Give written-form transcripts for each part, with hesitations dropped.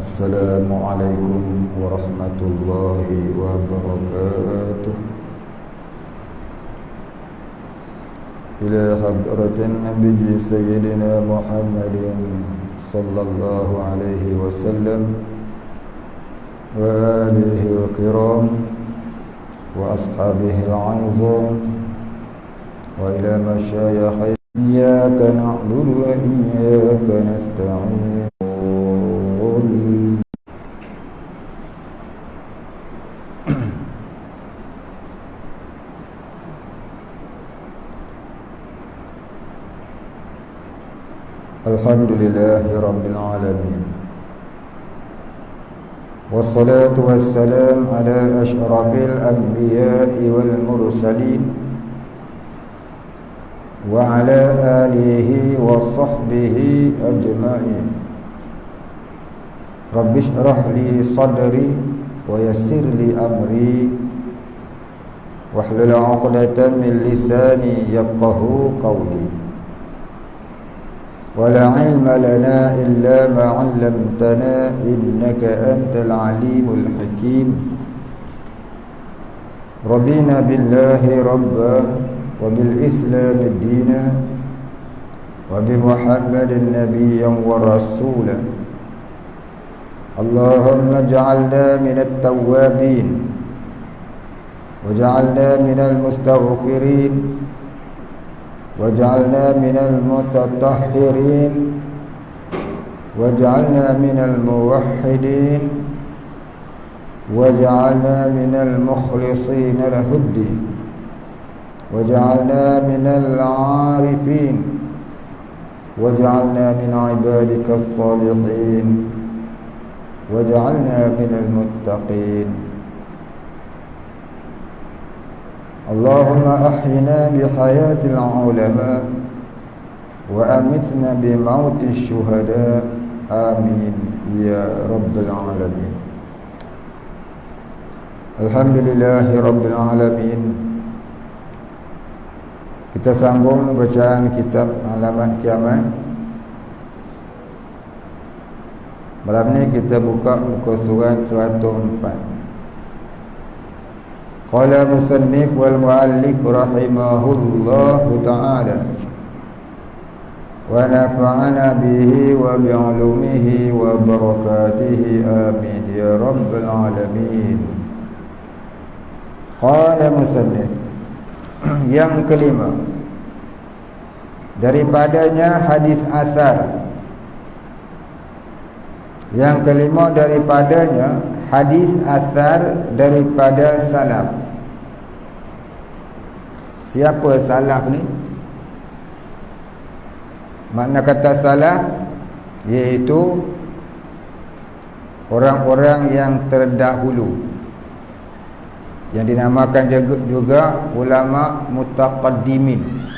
Assalamualaikum warahmatullahi wabarakatuh. Ila hadratin Nabi Sayyidina Muhammadin sallallahu alaihi wasallam wa alihi wa kiram wa ashabihi al-'azam wa ila masyayikh iyyaka na'budu wa iyyaka nasta'in. Alhamdulillahi Rabbil Alamin. Wassalatu wassalam ala ashrafil anbiya'i wal mursalin wa ala alihi wa sahbihi ajma'in. Rabbi shrah li sadri wa yassir li amri wahlul 'uqdatam min lisani yafqahu qawli. ولا علم لنا إلا ما علمتنا إنك أنت العليم الحكيم. رضينا بالله ربا وبالإسلام دينا وبمحمد نبيا ورسولا. اللهم اجعلنا من التوابين وجعلنا من المستغفرين وجعلنا من المتطهرين وجعلنا من الموحدين وجعلنا من المخلصين له الدين وجعلنا من العارفين وجعلنا من عبادك الصالحين وجعلنا من المتقين. اللهم أحينا بحياة العلماء وأمتنا بموت الشهداء آمين يا رب العالمين. Alhamdulillah Rabbil Alamin. Kita sambung bacaan kitab Alamat Kiamat. Malam ni kita buka muka surat 104. Qala musannif wal muallif rahimahullahu ta'ala wa nafa'ana bihi wa bi'ulumihi wa barakatihi amin ya rabbal alamin. Qala musannif, yang kelima daripadanya hadis asar. Yang kelima daripadanya hadis asar daripada salaf. Siapa salaf ni? Makna kata salaf iaitu orang-orang yang terdahulu, yang dinamakan juga ulama mutaqaddimin.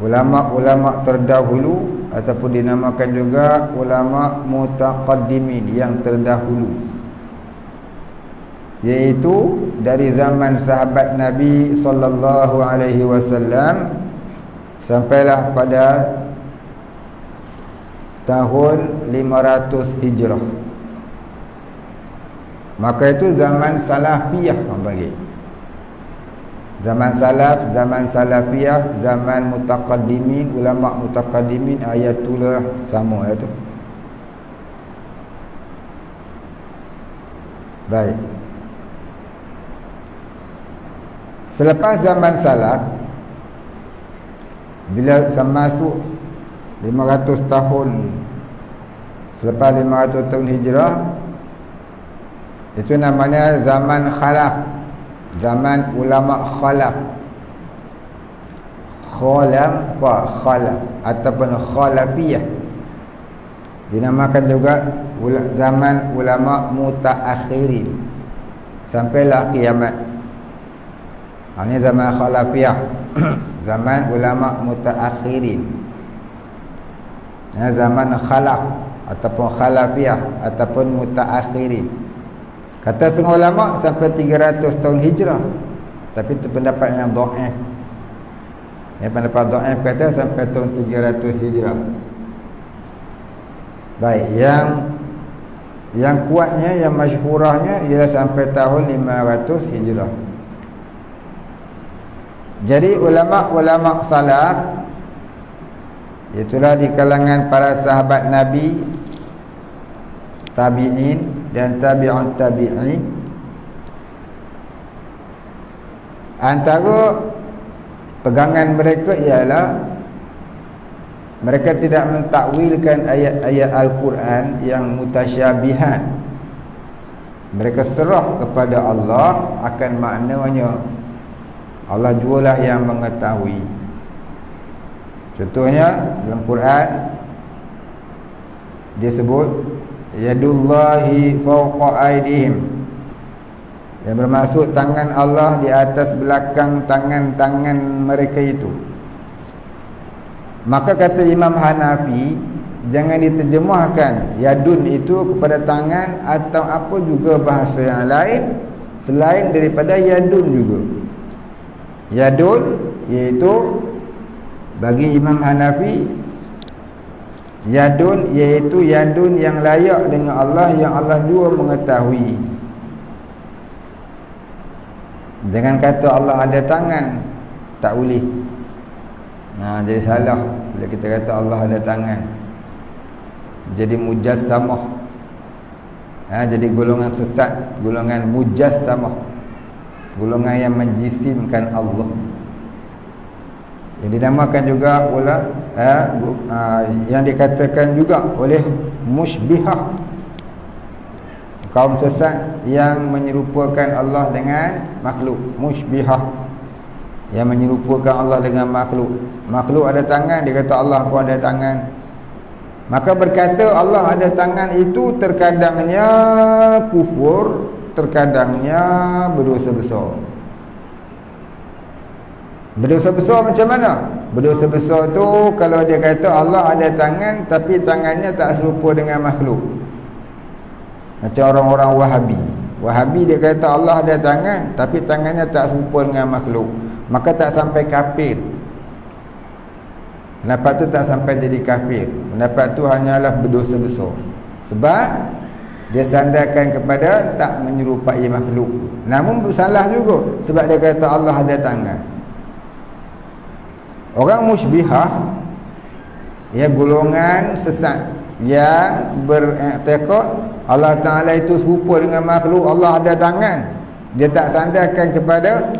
Ulama-ulama terdahulu ataupun dinamakan juga ulama mutaqaddimin, yang terdahulu, iaitu dari zaman sahabat Nabi sallallahu alaihi wasallam sampailah pada tahun 500 Hijrah. Maka itu zaman salafiyah orang panggil. Zaman salaf, zaman salafiyah, zaman mutaqaddimin, ulama mutaqaddimin, ayatullah sama lah tu. Baik. Selepas zaman salaf, bila masuk 500 tahun selepas 500 tahun hijrah, itu namanya zaman khalaf. Zaman ulama khalaf. Khalaf ataupun khalafiyah. Dinamakan juga zaman ulama mutaakhirin. Sampailah kiamat. Ini zaman khalafiyah. Zaman ulama mutaakhirin. Zaman khalaf ataupun khalafiyah ataupun mutaakhirin. Kata setengah ulama sampai 300 tahun hijrah. Tapi itu pendapat yang dhaif. Yang pendapat dhaif kata sampai tahun 300 hijrah. Baik, yang kuatnya, yang masyhurahnya ialah sampai tahun 500 Hijrah. Jadi ulama-ulama salaf, itulah di kalangan para sahabat Nabi, tabi'in dan tabi'ut tabi'in, antara pegangan mereka ialah mereka tidak mentakwilkan ayat-ayat Al-Quran yang mutasyabihan. Mereka serah kepada Allah akan maknanya. Allah jualah yang mengetahui. Contohnya dalam Quran dia sebut yadullahi fawqa aydihim, yang bermaksud tangan Allah di atas belakang tangan-tangan mereka itu. Maka kata Imam Hanafi, jangan diterjemahkan yadun itu kepada tangan atau apa juga bahasa yang lain selain daripada yadun juga. Yadun iaitu bagi Imam Hanafi, yadun iaitu yadun yang layak dengan Allah, yang Allah jua mengetahui. Jangan kata Allah ada tangan, tak boleh. Jadi salah bila kita kata Allah ada tangan, jadi mujassamah. Jadi golongan sesat, golongan mujassamah, golongan yang menjisimkan Allah. Yang dinamakan juga pula yang dikatakan juga oleh musybihah, kaum sesat yang menyerupakan Allah dengan makhluk. Musybihah, yang menyerupakan Allah dengan makhluk. Makhluk ada tangan, dia kata Allah pun ada tangan. Maka berkata Allah ada tangan itu terkadangnya kufur, terkadangnya berdosa besar. Berdosa besar macam mana? Berdosa besar tu kalau dia kata Allah ada tangan tapi tangannya tak serupa dengan makhluk. Macam orang-orang Wahabi. Wahabi dia kata Allah ada tangan tapi tangannya tak serupa dengan makhluk. Maka tak sampai kafir. Pendapat tu tak sampai jadi kafir. Pendapat tu hanyalah berdosa besar. Sebab dia sandarkan kepada tak menyerupai makhluk. Namun salah juga sebab dia kata Allah ada tangan. Orang musybihah, ia golongan sesat yang beriktikad Allah Ta'ala itu serupa dengan makhluk. Allah ada tangan, dia tak sandarkan kepada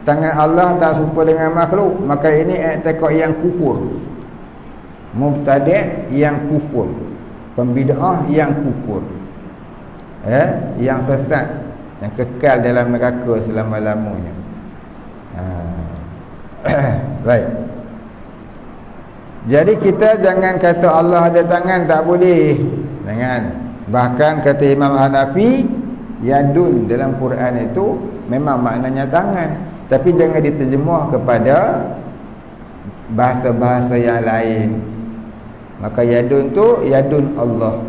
tangan Allah tak serupa dengan makhluk. Maka ini i'tikad yang kufur, mubtadi' yang kufur, pembid'ah yang kufur, yang sesat, yang kekal dalam neraka selama-lamanya. Baik. Jadi kita jangan kata Allah ada tangan, tak boleh. Jangan. Bahkan kata Imam Hanafi, yadun dalam Quran itu memang maknanya tangan, tapi jangan diterjemah kepada bahasa-bahasa yang lain. Maka yadun tu yadun Allah.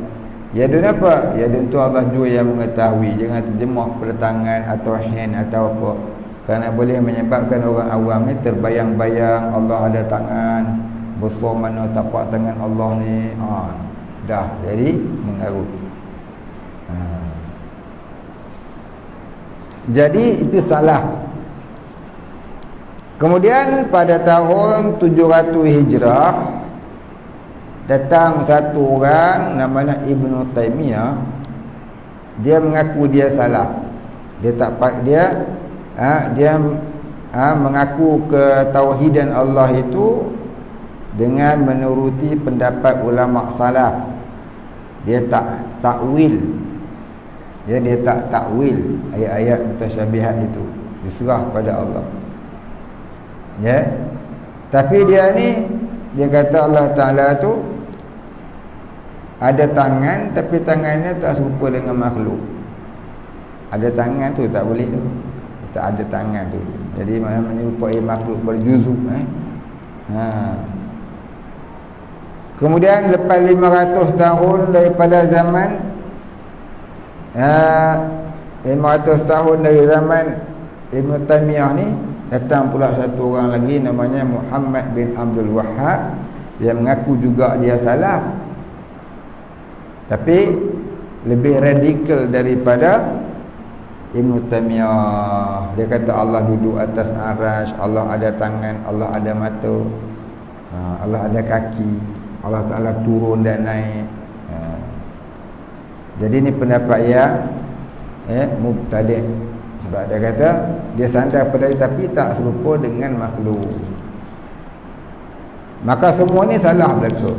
Yadun apa? Yadun tu Allah jua yang mengetahui. Jangan terjemah kepada tangan atau hand atau apa, kerana boleh menyebabkan orang awam ni terbayang-bayang Allah ada tangan. Besar mana tapak tangan Allah ni, dah jadi mengarut. Jadi itu salah. Kemudian pada tahun 700 Hijrah datang satu orang namanya Ibnu Taimiyah. Dia mengaku dia salah. Dia tak dia mengaku ketauhidan Allah itu dengan menuruti pendapat ulama salaf. Dia tak takwil. Dia tak takwil ayat-ayat mutasyabihat itu. Diserah pada Allah. Ya. Tapi dia ni, dia kata Allah Ta'ala tu ada tangan tapi tangannya tak serupa dengan makhluk. Ada tangan tu tak boleh tu. Tak ada tangan tu. Jadi mana menyerupai makhluk berjuzuk. Kemudian lepas 500 tahun daripada zaman 500 tahun dari zaman Ibn Taimiyah ni, datang pula satu orang lagi namanya Muhammad bin Abdul Wahhab. Dia mengaku juga dia salah. Tapi lebih radikal daripada Ibn Taymiyah. Dia kata Allah duduk atas arash, Allah ada tangan, Allah ada mata, Allah ada kaki, Allah Ta'ala turun dan naik. Jadi ni pendapat yang mubtadi'. Sebab dia kata dia sandar pada tapi tak serupa dengan makhluk. Maka semua ni salah belaka.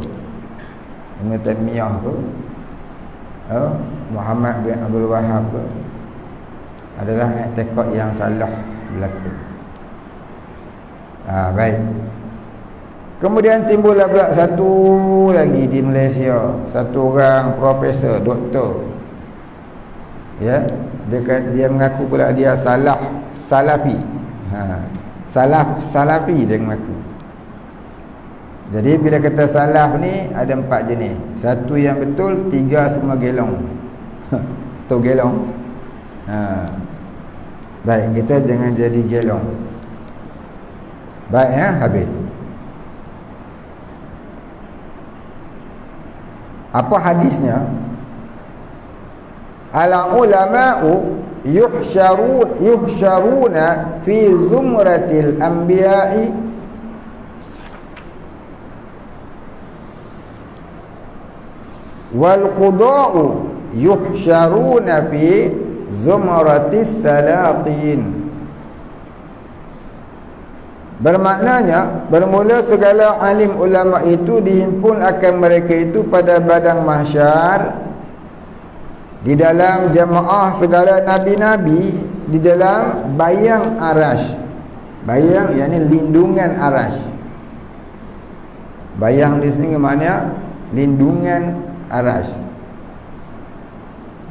Ibn Taymiyah tu, Muhammad bin Abdul Wahhab tu adalah i'tiqad yang salah belaka. Baik. Kemudian timbullah pula satu lagi di Malaysia, satu orang profesor, doktor. Ya, dia mengaku pula dia salafi. Salafi dia mengaku. Jadi bila kata salaf ni ada 4 jenis. Satu yang betul, 3 semua gelong. Tu gelong. Baik, kita jangan jadi gelong. Baik, habis. Apa hadisnya? Al-ulama'u yuhsyaruna fi zumratil anbiya'i wal quda'u yuhsyaruna fi zumratis salatin. Bermaknanya bermula segala alim ulama itu dihimpun akan mereka itu pada padang mahsyar, di dalam jamaah segala nabi-nabi, di dalam bayang arash. Bayang yakni lindungan arash. Bayang di sini maknanya lindungan arash.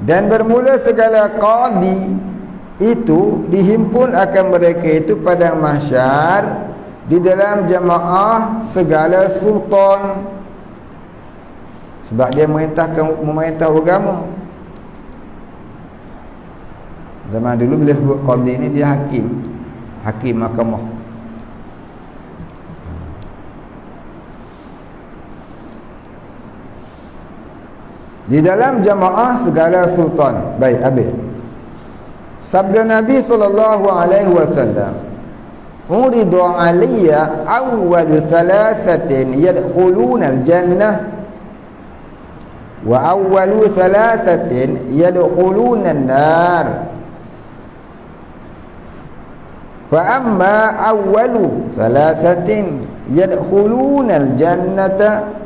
Dan bermula segala qadi itu dihimpun akan mereka itu pada mahsyar, di dalam jamaah segala sultan. Sebab dia memerintah agama. Zaman dulu bila sebut qadi ni dia hakim mahkamah. Di dalam jamaah segala sultan. Baik, habis. Sabda Nabi SAW, "Uridu alayya awwalu thalathatin yadkhuluna al-jannah wa awwalu thalathatin yadkhuluna an-nar. Fa amma awwalu thalathatin yadkhuluna al-jannata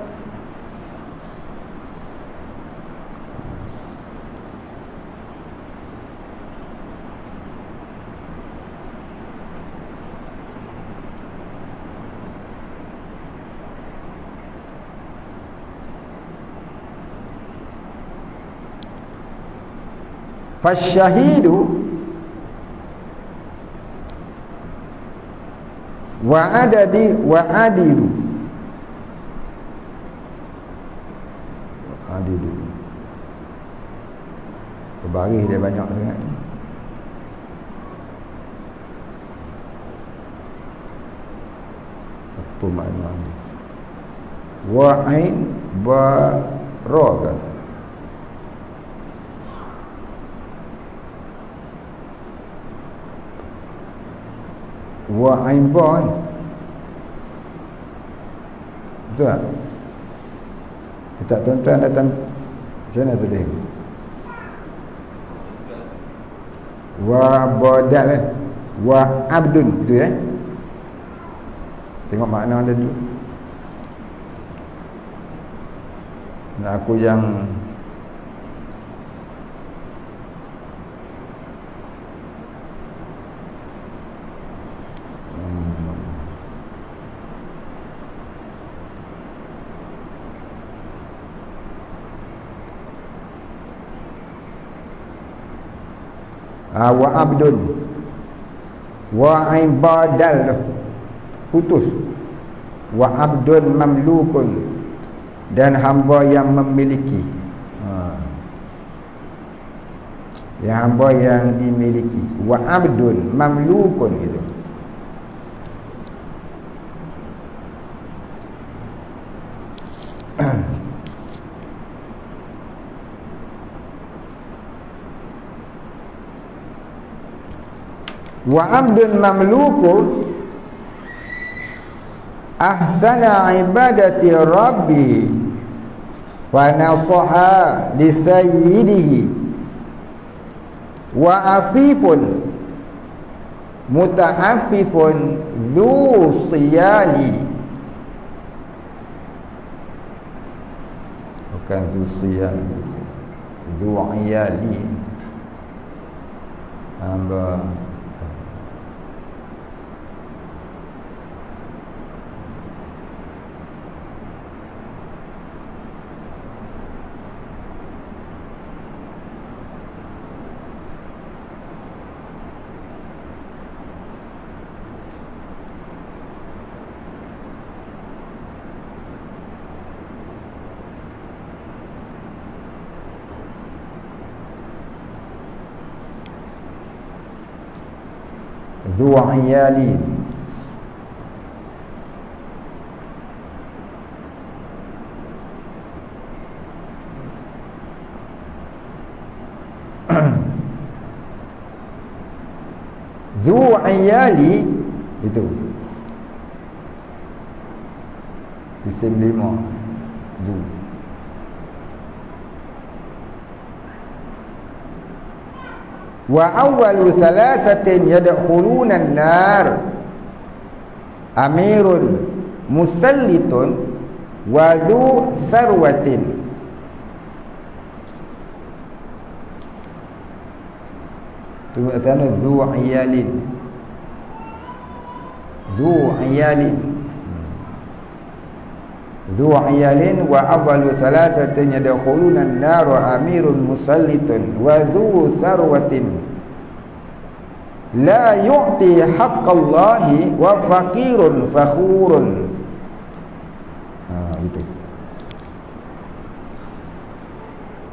fasyahidu wa adilu Berbaris dia banyak sangat. Apa makna wa'ain baraka? Wa'ain bar, betul tak? Kita tuan-tuan datang macam mana tu dia? Wa badal wa abdun, itu ya. Tengok makna dia dulu. Nah, aku yang wa abdun wa ibadal putus, wa abdun mamlukun, dan hamba yang memiliki, yang hamba yang dimiliki. Wa abdun mamlukun gitu. wa abdun mamlukun ahsana ibadati rabbi wa nasaha li sayyidihi wa afifun muta'affifun dhu siyali, bukan dhu siyali, dhu iyali. Hamba dhu iyali. Dhu iyali itu isim 5 dhu. Wa awwalu thalathatin yadkhuluna an-nar amirun musallitun wa dhu tharwatin. Tu atana dhu iyalin, dhu iyalin, dhu iyalin wa awwalu thalathatin yadkhuluna an-nar amirun musallitun wa dhu tharwatin la yu'ti haqqallahi wa faqirun fakhurun. Itu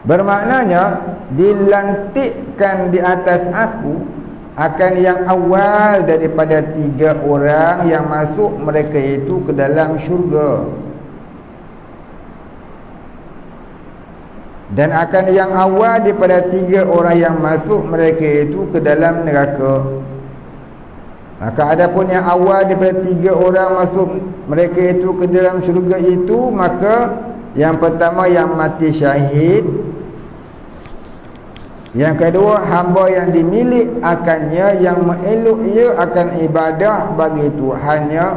bermaknanya dilantikkan di atas aku akan yang awal daripada 3 orang yang masuk mereka itu ke dalam syurga, dan akan yang awal daripada 3 orang yang masuk mereka itu ke dalam neraka. Maka adapun yang awal daripada 3 orang masuk mereka itu ke dalam syurga itu, maka yang pertama yang mati syahid, yang kedua hamba yang dimilik akannya, yang mengeluk ia akan ibadah bagi Tuhannya,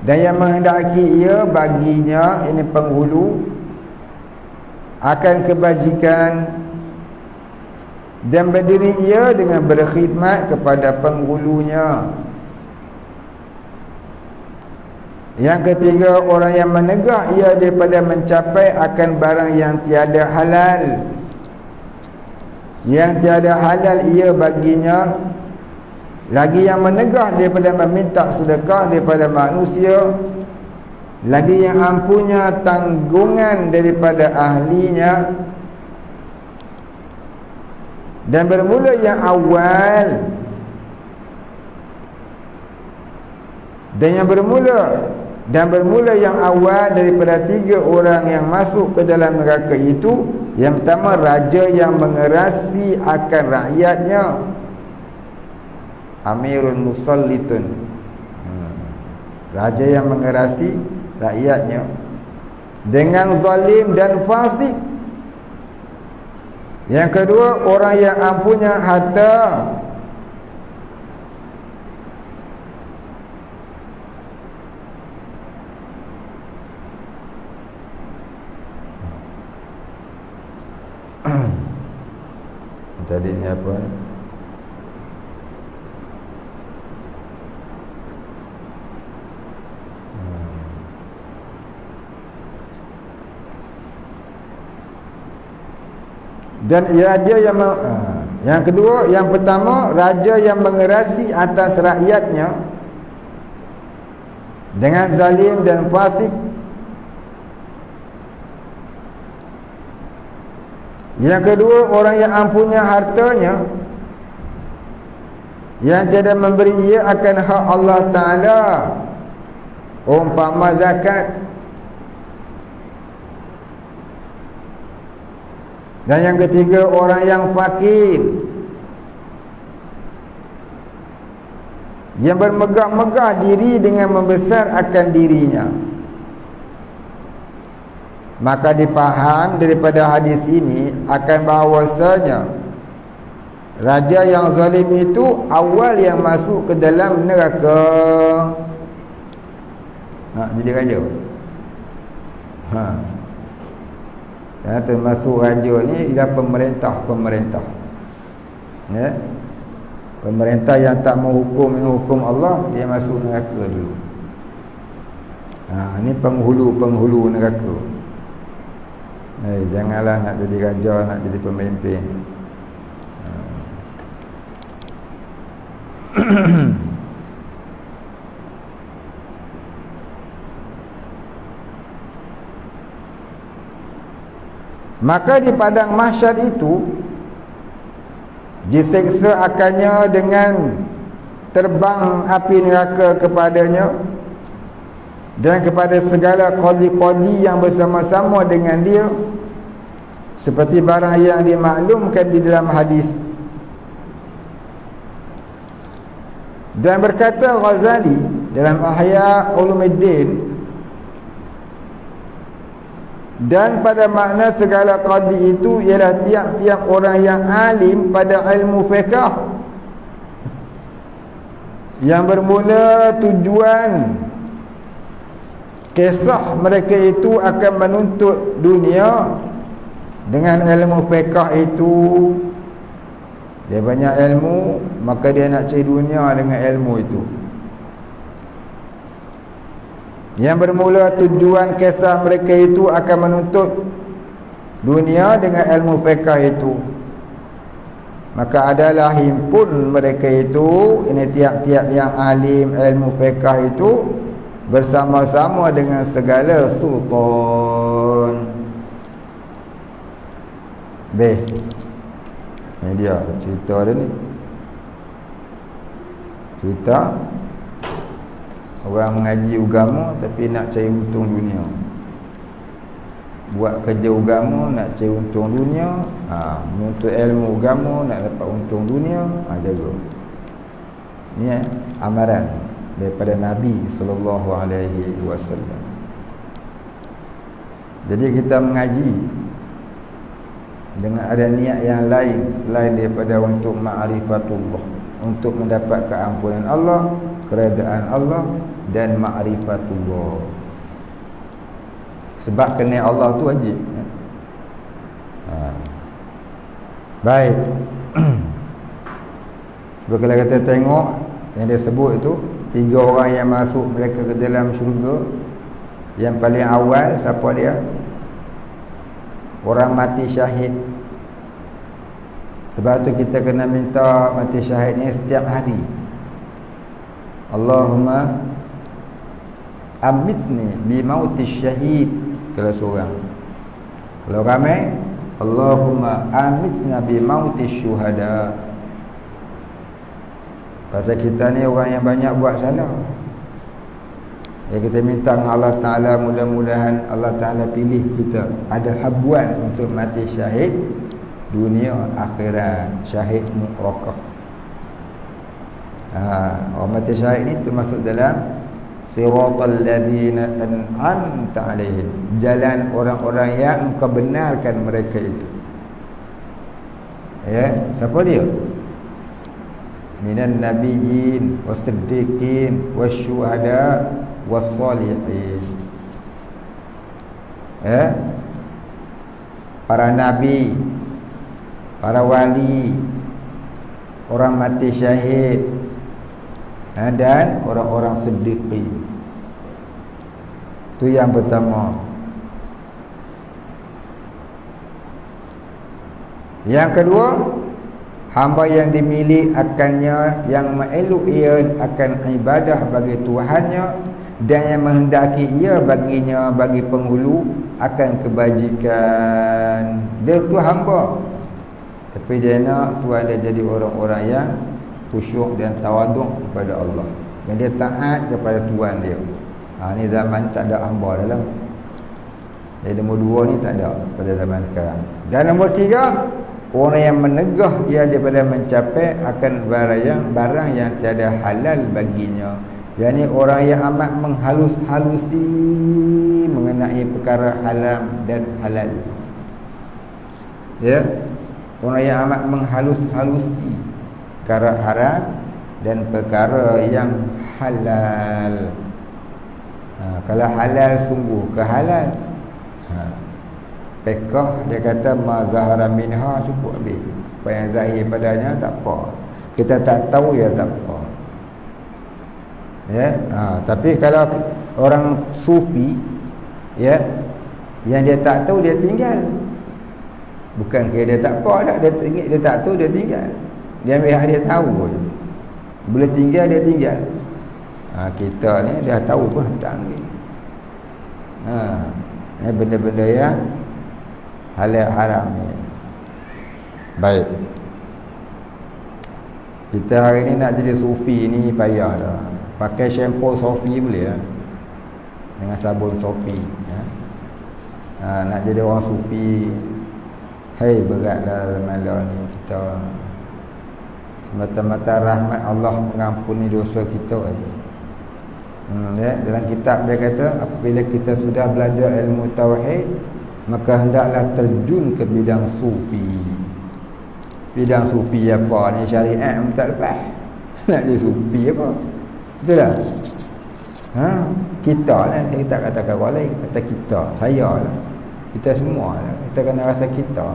dan yang menghendaki ia baginya, ini penghulu, akan kebajikan, dan berdiri ia dengan berkhidmat kepada penghulunya. Yang ketiga, orang yang menegak ia daripada mencapai akan barang yang tiada halal, yang tiada halal ia baginya. Lagi yang menegak daripada meminta sedekah daripada manusia, lagi yang ampunya tanggungan daripada ahlinya. Dan bermula yang awal, dan bermula yang awal daripada 3 orang yang masuk ke dalam neraka itu. Yang pertama, raja yang mengerasi akan rakyatnya, amirun musallitun, raja yang mengerasi rakyatnya dengan zalim dan fasik. Yang kedua, orang yang ampunya harta, tadi ni apa? Dan raja yang kedua, yang pertama, raja yang mengerasi atas rakyatnya dengan zalim dan fasik. Yang kedua, orang yang ampunya hartanya, yang tiada memberi ia akan hak Allah Ta'ala, umpama zakat. Dan yang ketiga, orang yang fakir, yang bermegah-megah diri dengan membesar akan dirinya. Maka dipaham daripada hadis ini akan bahawasanya raja yang zalim itu awal yang masuk ke dalam neraka. Jadi raja. Ya, termasuk raja ni ialah pemerintah. Ya. Pemerintah yang tak menghukum dengan hukum Allah, dia masuk neraka dulu. Ini penghulu neraka. Janganlah nak jadi raja, nak jadi pemimpin. Maka di padang mahsyar itu diseksa akannya dengan terbang api neraka kepadanya dan kepada segala qadi-qadi yang bersama-sama dengan dia, seperti barang yang dimaklumkan di dalam hadis. Dan berkata Ghazali dalam Ihya Ulumuddin, dan pada makna segala qadi itu ialah tiap-tiap orang yang alim pada ilmu fiqh, yang bermula tujuan kisah mereka itu akan menuntut dunia dengan ilmu fiqh itu. Dia banyak ilmu, maka dia nak cari dunia dengan ilmu itu. Yang bermula tujuan kisah mereka itu akan menuntut dunia dengan ilmu fiqh itu. Maka adalah himpun mereka itu, ini tiap-tiap yang alim ilmu fiqh itu, bersama-sama dengan segala sultan. Ini dia cerita dia ni. Cerita orang mengaji agama tapi nak cari untung dunia. Buat kerja agama nak cari untung dunia, menuntut ilmu agama nak dapat untung dunia, jaga. Ni amaran daripada Nabi sallallahu alaihi wasallam. Jadi kita mengaji dengan ada niat yang lain selain daripada untuk ma'rifatullah, untuk mendapat keampunan Allah, keredaan Allah dan ma'rifatullah. Sebab kenal Allah tu wajib. Baik. Sebab kalau kita tengok yang dia sebut itu, 3 orang yang masuk mereka ke dalam syurga. Yang paling awal siapa dia? Orang mati syahid. Sebab tu kita kena minta mati syahid ni setiap hari. Allahumma amitni bi mauti syahid. Kalau seorang. Kalau ramai, Allahumma amitna bi mauti syuhada. Pasal kita ni orang yang banyak buat salah. Ya, kita minta dengan Allah Ta'ala, mudah-mudahan Allah Ta'ala pilih kita ada habuan untuk mati syahid dunia akhirat, syahid mu'rakah. Orang mati syahid ni termasuk dalam siratal ladzina an'amta alaihim, jalan orang-orang yang engkau benarkan mereka itu. Ya, siapa dia? Minan nabiyyin was-siddiqin wasyuhada was-salihin. Para nabi, para wali, orang mati syahid, dan orang-orang siddiqin. Itu yang pertama. Yang kedua, hamba yang dimilik akannya, yang mengeluk ia akan ibadah bagi Tuhannya, dan yang menghendaki ia baginya, bagi penghulu, akan kebajikan. Dia tu hamba, tapi dia nak Tuhan dia jadi orang-orang yang khusyuk dan tawaduk kepada Allah, yang dia taat kepada Tuhan dia. Ni zaman tak ada hamba dalam. Jadi nombor 2 ni tak ada pada zaman sekarang. Dan nombor 3, Orang yang menegah ia daripada mencapai akan barang yang tiada halal baginya. Yani orang yang amat menghalus-halusi mengenai perkara haram dan halal. Ya, orang yang amat menghalus-halusi perkara haram dan perkara yang halal. Kalau halal sungguh ke halal. Fiqh dia kata ma zahara minha cukup habis. Apa yang zahir padanya tak apa. Kita tak tahu ya tak apa. Ya, tapi kalau orang sufi ya, yang dia tak tahu dia tinggal. Bukan ke dia tak apa dah, dia tak tahu dia tinggal. Dia ambil hak dia tahu je. Bila tinggal dia tinggal. Kita ni dah tahu pun tak ambil. Ni benda-benda yang halal haram ni. Baik. Kita hari ni nak jadi sufi ni payah dah. Pakai shampoo Sofi boleh lah. Dengan sabun Sofi ya. Nak jadi orang sufi, hei berat dah malam ni kita. Semata-mata rahmat Allah mengampuni dosa kita aja. Ya, dalam kitab dia kata apabila kita sudah belajar ilmu tauhid, maka hendaklah terjun ke bidang sufi. Bidang sufi apa ni? Syariat pun tak lepas. Nak jadi sufi apa? Betul tak? Kita lah. Kita tak katakan orang lain. Kata kita. Saya lah. Kita semua lah. Kita kena rasa kita.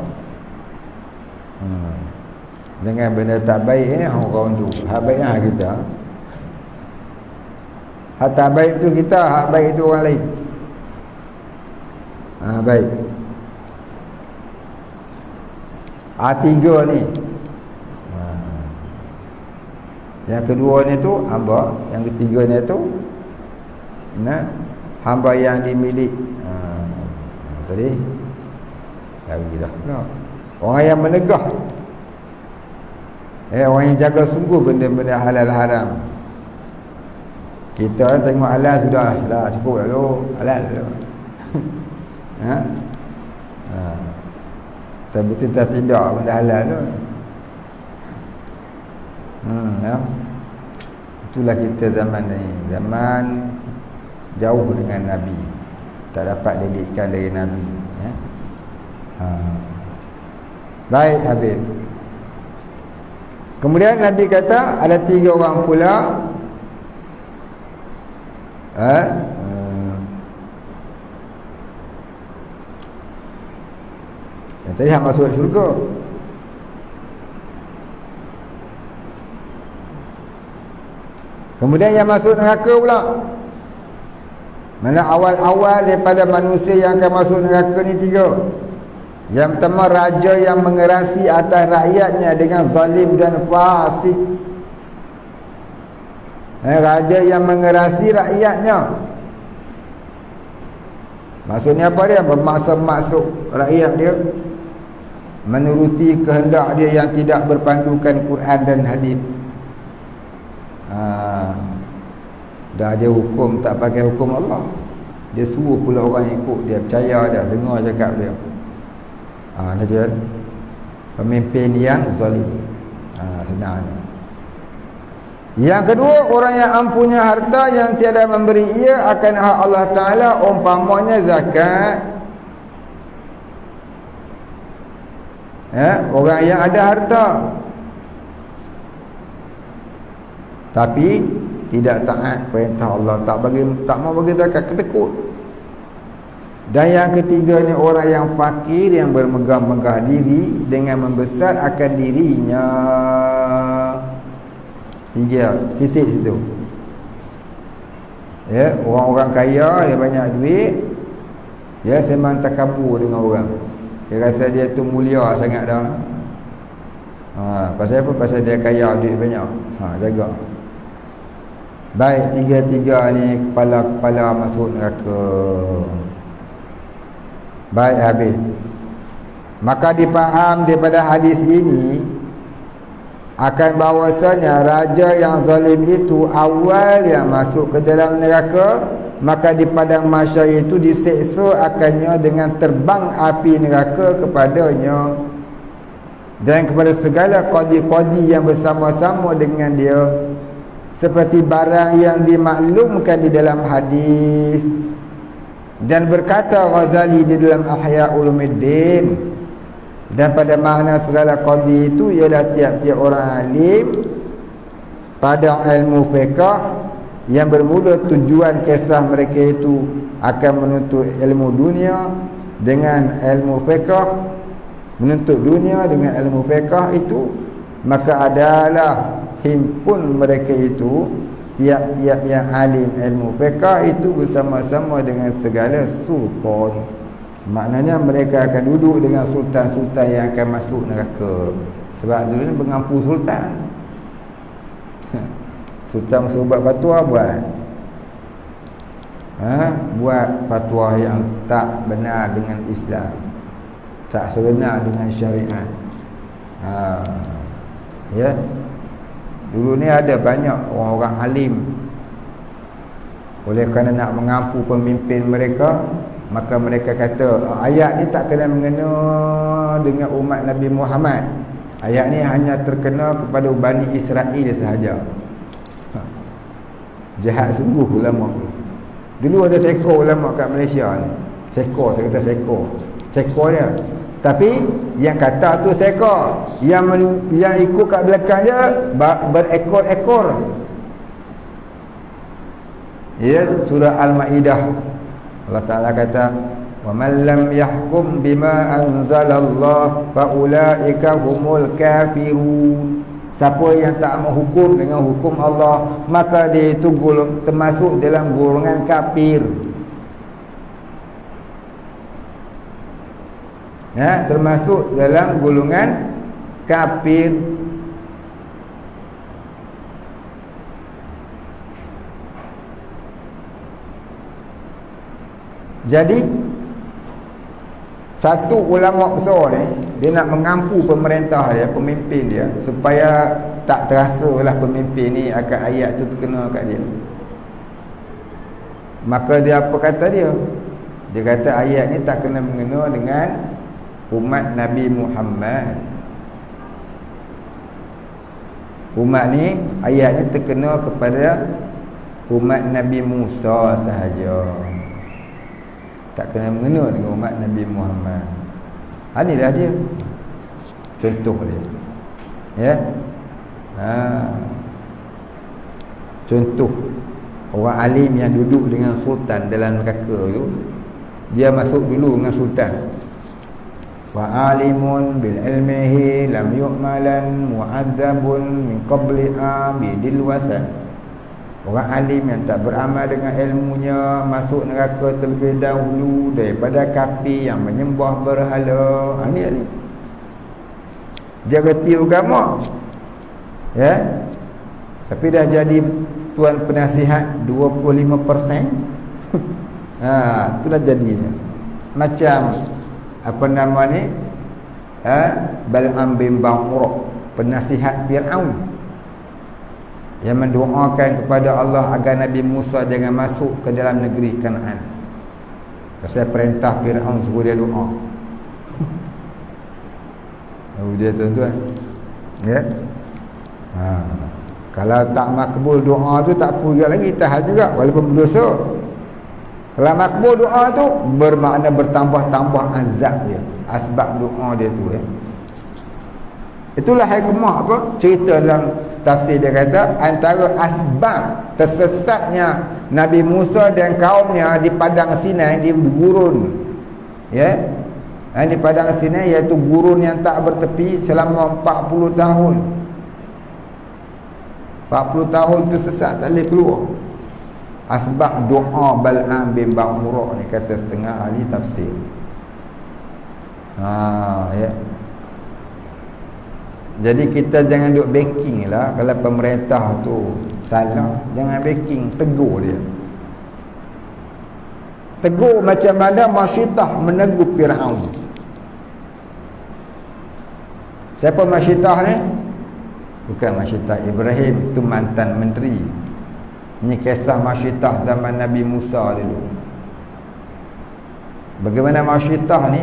Jangan benda tak baik ni orang tu. Hak baik lah kita. Hak tak baik tu kita. Hak baik tu orang lain. Baik. Tiga ni. Yang kedua ni tu hamba, yang ketiga ni tu hamba yang dimilik. Tadi lagi dah. Orang yang menegah. Orang yang jaga sungguh benda-benda halal haram. Kita tengok halal sudah dah cukup dah tu, halal tu. Tapi kita tidak benda halal tu. Ya. Itulah kita zaman ni. Zaman jauh dengan Nabi. Tak dapat didikan dari Nabi ya. Baik Habib. Kemudian Nabi kata ada 3 orang pula yang tadi hak masuk syurga. Kemudian yang masuk neraka pula. Mana awal-awal daripada manusia yang akan masuk neraka ni 3. Yang pertama, raja yang mengerasi atas rakyatnya dengan zalim dan fasik. Raja yang mengerasi rakyatnya. Maksudnya apa dia? Memaksa masuk rakyat dia, menuruti kehendak dia yang tidak berpandukan Quran dan hadis. Dah dia hukum tak pakai hukum Allah. Dia suruh pula orang ikut dia, percaya dah, dengar cakap dia. Ni dia pemimpin yang zalim. Senang. Yang kedua, orang yang ampunya harta yang tiada memberi ia akan hak Allah Ta'ala, umpamanya zakat. Orang yang ada harta tapi tidak taat perintah Allah, tak mau bagi zakat, kedekut. Dan yang ketiga ni orang yang fakir yang bermegah-megah diri dengan membesar akan dirinya. 3 titik situ. Ya, orang-orang kaya dia banyak duit, dia sembang takabur dengan orang. Dia rasa dia tu mulia sangat dah. Pasal apa? Pasal dia kaya, duit banyak. Jaga. Baik, 3 ni kepala-kepala masuk neraka. Baik, habis. Maka dipaham daripada hadis ini akan bahawasanya raja yang zalim itu awal yang masuk ke dalam neraka, maka di padang mahsyar itu diseksa akannya dengan terbang api neraka kepadanya. dan kepada segala qadi-qadi yang bersama-sama dengan dia, seperti barang yang dimaklumkan di dalam hadis. Dan berkata Ghazali di dalam Ihya Ulumuddin, dan pada makna segala qadi itu ialah tiap-tiap orang alim pada ilmu fiqh yang bermula tujuan kisah mereka itu akan menuntut ilmu dunia dengan ilmu fiqh, menuntut dunia dengan ilmu fiqh itu, maka adalah himpun mereka itu, tiap-tiap yang alim ilmu fiqh itu bersama-sama dengan segala sultan. Maknanya mereka akan duduk dengan sultan-sultan yang akan masuk neraka. Sebab dulu ni mengampu sultan. Sultan suruh buat fatwa, buat fatwa yang tak benar dengan Islam, tak sebenar dengan syariat. Ya. Dulu ni ada banyak orang-orang alim, oleh kerana nak mengampu pemimpin mereka, maka mereka kata ayat ni tak kena mengena dengan umat Nabi Muhammad. Ayat ni hanya terkena kepada Bani Israel sahaja. Jahat sungguh ulama. Dulu ada seekor ulama kat Malaysia ni. Seekor, saya kata seekor. Seekor dia. Tapi yang kata tu seekor, yang ikut kat belakang dia berekor-ekor. Ya, surah Al-Maidah. Allah Taala kata, "Wa man lam yahkum bima anzalallah fa ulaika humul kafirun." Siapa yang tak menghukum dengan hukum Allah, maka dia itu termasuk dalam golongan kafir. Ya, termasuk dalam golongan kafir. Jadi satu ulama besar ni, dia nak mengampu pemerintah dia, pemimpin dia, supaya tak terasalah pemimpin ni akan ayat tu terkena kat dia. Maka dia apa kata dia? Dia kata ayat ni tak kena mengena dengan umat Nabi Muhammad. Umat ni, ayat ni terkena kepada umat Nabi Musa sahaja, tak kena mengena dengan umat Nabi Muhammad. Inilah dia contoh dia. Ya. Contoh orang alim yang duduk dengan sultan dalam neraka tu, dia masuk dulu dengan sultan. Wa alimun bil ilmihi lam yu'malan mu'adzabun min qabli abidil wasan. Orang alim yang tak beramal dengan ilmunya masuk neraka terlebih dahulu daripada kafir yang menyembah berhala. Ini dia reti agama, ya, tapi dah jadi tuan penasihat 25%. Itulah jadinya. Macam apa nama ni, Bal'am bin Ba'urah, penasihat Fir'aun, yang mendoakan kepada Allah agar Nabi Musa jangan masuk ke dalam negeri Kanaan. Pasal perintah Fir'aun suruh dia doa. Dia tuan-tuan, ya. Kalau tak makbul doa tu tak apa juga lagi, tahan juga walaupun berdosa. Kalau makbul doa tu bermakna bertambah-tambah azab dia, asbab doa dia tu, ya. Itulah hikmah apa? Cerita dalam tafsir dia kata, antara asbab tersesatnya Nabi Musa dan kaumnya di padang Sinai, di gurun, ya, di padang Sinai, iaitu gurun yang tak bertepi selama 40 tahun. 40 tahun tersesat, tak boleh keluar. Asbab doa Bal'am bin Ba'urah ni, kata setengah ahli tafsir. Ya. Jadi kita jangan duk backing lah. Kalau pemerintah tu salah, jangan backing, tegur dia. Tegur macam mana Masyitah menegur Fir'aun. Siapa Masyitah ni? Bukan Masyitah Ibrahim, itu mantan menteri. Ini kisah Masyitah zaman Nabi Musa dulu. Bagaimana Masyitah ni?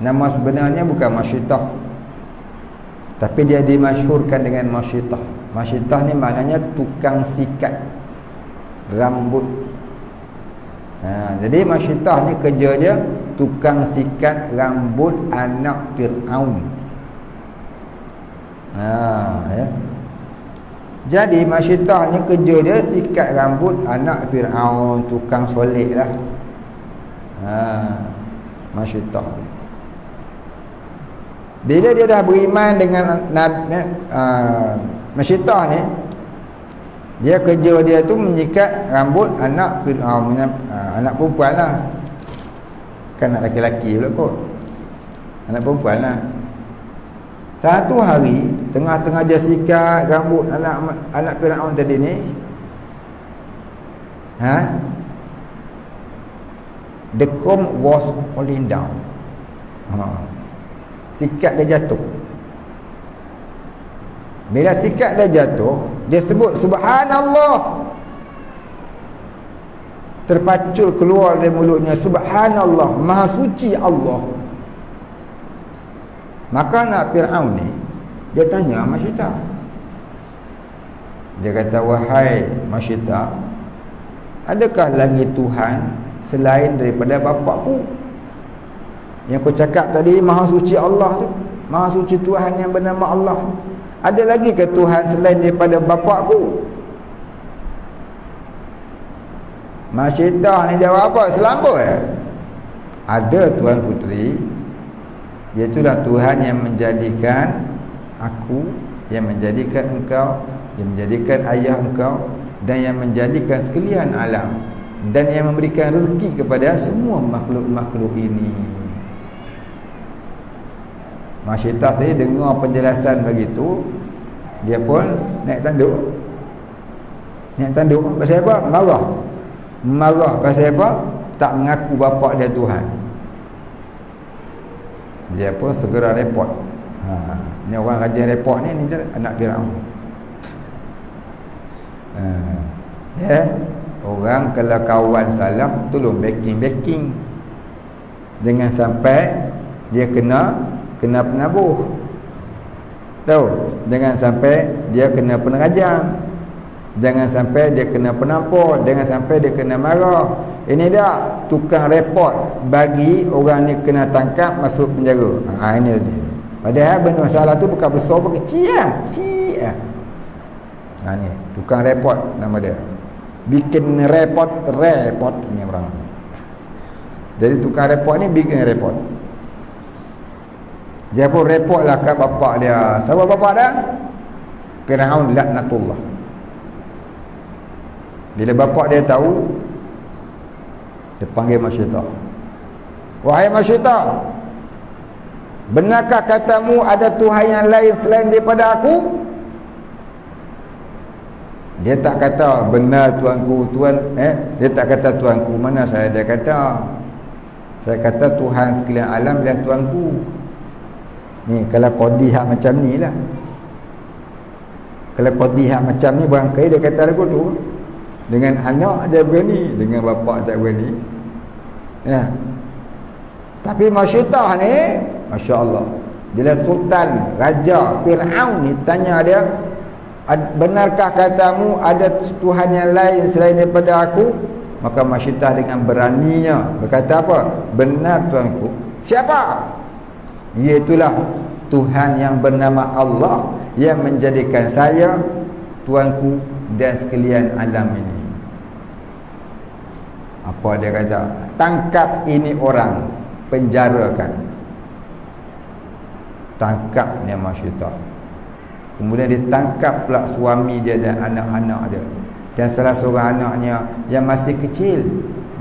Nama sebenarnya bukan Masyitah. Tapi dia dimasyhurkan dengan masyitah. Masyitah ni maknanya tukang sikat rambut. Jadi masyitah ni kerja dia tukang sikat rambut anak Fir'aun. Ya. Jadi masyitah ni kerja dia sikat rambut anak Fir'aun, tukang solek lah. Masyitah. Bila dia dah beriman dengan masyitah ni, dia kerja dia tu menyikat rambut anak Fir'aun, anak perempuan lah. Kan anak lelaki pula kot. Anak perempuan lah. Satu hari, tengah-tengah dia sikat rambut anak Fir'aun tadi ni, the comb was falling down. Sikat dia jatuh. Bila sikat dia jatuh, dia sebut Subhanallah. Terpacul keluar dari mulutnya, Subhanallah, Maha suci Allah. Maka anak Fir'aun ni, dia tanya Masyitah. Dia kata, wahai Masyitah, adakah lagi Tuhan selain daripada bapakku? Yang kau cakap tadi, Maha suci Allah tu, Maha suci Tuhan yang bernama Allah. Ada lagi ke Tuhan selain daripada bapakku? Masyitah ni jawab apa? Selamba ada Tuhan puteri, iaitulah Tuhan yang menjadikan aku, yang menjadikan engkau, yang menjadikan ayah engkau, dan yang menjadikan sekalian alam, dan yang memberikan rezeki kepada semua makhluk-makhluk ini. Masyitah tadi dengar penjelasan begitu, dia pun naik tanduk. Naik tanduk pasal apa? Marah pasal apa? Tak mengaku bapa dia Tuhan. Dia pun segera report. Ni orang rajin report ni anak Fir'aun. Orang kalau kawan salah, tolong backing. Jangan sampai dia kena penabuh. Tahu? Jangan sampai dia kena pengerajam. Jangan sampai dia kena penampor. Jangan sampai dia kena marah. Ini dah tukang report bagi orang ni kena tangkap, masuk penjara. Ini dia. Padahal benda masalah tu bukan besar pun, kecil lah. Ni tukang report nama dia. Bikin report ni orang. Jadi tukang report ni bikin report. Dia pun report lah kat bapak dia. Siapa bapak dia? Fir'aun laknatullah. Bila bapak dia tahu, dia panggil Masyitah. Wahai Masyitah, benarkah katamu ada Tuhan yang lain selain daripada aku? Dia tak kata benar tuanku, dia tak kata tuanku. Mana saya dia kata? Saya kata Tuhan sekalian alam adalah tuanku. Ni kalau qadi hak macam ni lah. Kalau qadi hak macam ni, barangkali dia kata lagu tu. Dengan anak dia berani, dengan bapak tak berani. Ya. Tapi Masyitah ni, Masya Allah, bila Sultan Raja Fir'aun ni tanya dia, benarkah katamu ada Tuhan yang lain selain daripada aku? Maka Masyitah dengan beraninya berkata apa? Benar tuanku. Siapa? Iaitulah Tuhan yang bernama Allah, yang menjadikan saya tuanku dan sekalian alam ini. Apa dia kata? Tangkap ini orang, penjarakan. Tangkap ni Masyitah. Kemudian ditangkap pula suami dia dan anak-anak dia. Dan salah seorang anaknya yang masih kecil,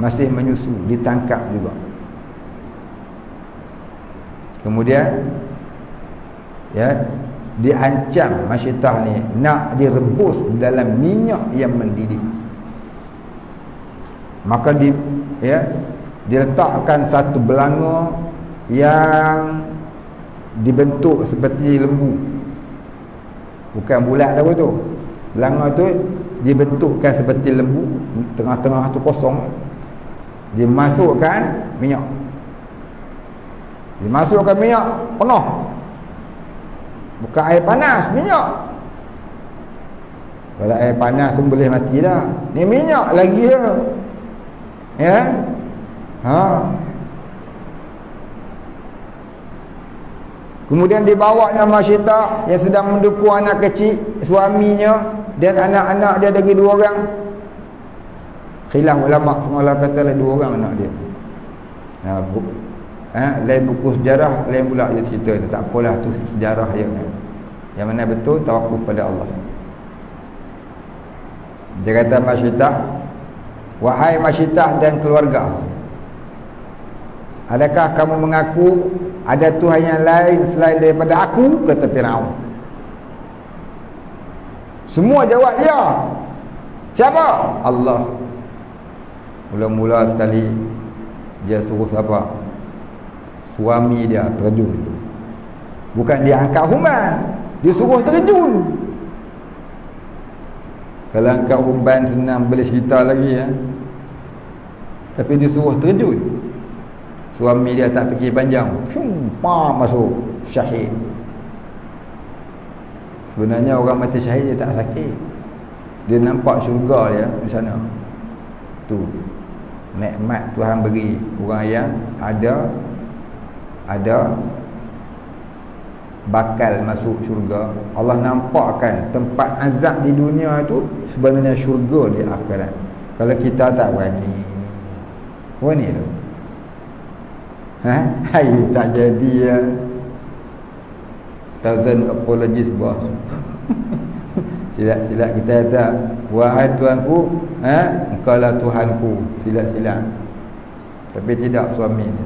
masih menyusu, ditangkap juga. Kemudian diancam Masyitah ni nak direbus dalam minyak yang mendidih. Maka diletakkan satu belanga yang dibentuk seperti lembu. Bukan bulat dah tu. Belanga tu dibentukkan seperti lembu, tengah-tengah tu kosong. Dimasukkan minyak. Dimasukkan minyak penuh. Bukan air panas, minyak. Kalau air panas pun boleh mati dah. Ni minyak lagi dah. Ya. Kemudian dibawanya masyita yang sedang mendukung anak kecil, suaminya dan anak-anak dia lagi 2 orang. Khilaf ulama semula kata lah 2 orang anak dia. Lain buku sejarah, lain pula dia cerita. Tak apalah, tu sejarah je. Yang mana betul, tawakuf pada Allah. Dia kata masyitah, wahai masyitah dan keluarga, adakah kamu mengaku ada Tuhan yang lain selain daripada aku? Kata Firaun. Semua jawab ya. Siapa? Allah. Mula-mula sekali dia suruh siapa? Suami dia terjun. Bukan dia angkat humban, dia suruh terjun. Kalau angkat umban senang boleh cerita lagi ya. Tapi dia suruh terjun. Suami dia tak fikir panjang, masuk syahid. Sebenarnya orang mati syahid dia tak sakit. Dia nampak syurga dia di sana. Tu nikmat Tuhan beri orang yang ada bakal masuk syurga. Allah nampakkan tempat azab di dunia itu sebenarnya syurga di akhirat. Kalau kita tak berani tu. Hai tak jadi ya. Thousand apologies boss. Silap-silap kita kata, wahai Tuhanku, engkau lah Tuhanku. Silap-silap. Tapi tidak suami ni.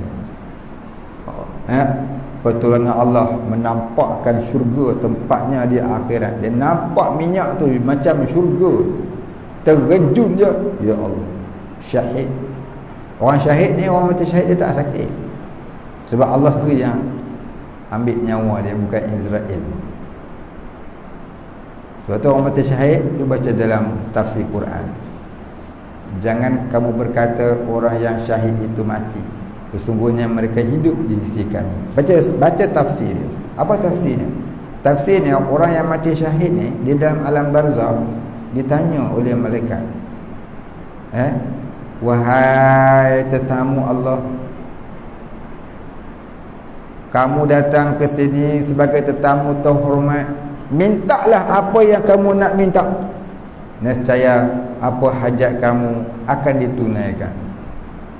Pertolongan Allah menampakkan syurga tempatnya di akhirat. Dia nampak minyak tu macam syurga. Terjun je. Ya Allah. Syahid. Orang syahid ni, orang mati syahid dia tak sakit. Sebab Allah tu yang ambil nyawa dia, bukan Israel. Sebab tu orang mati syahid, dia baca dalam tafsir Quran. Jangan kamu berkata orang yang syahid itu mati. Sesungguhnya mereka hidup di sisi kami. Baca tafsir dia. Apa tafsirnya? Tafsirnya, orang yang mati syahid ni di dalam alam barzakh ditanya oleh malaikat, wahai tetamu Allah, kamu datang ke sini sebagai tetamu terhormat, mintalah apa yang kamu nak minta. Nescaya apa hajat kamu akan ditunaikan.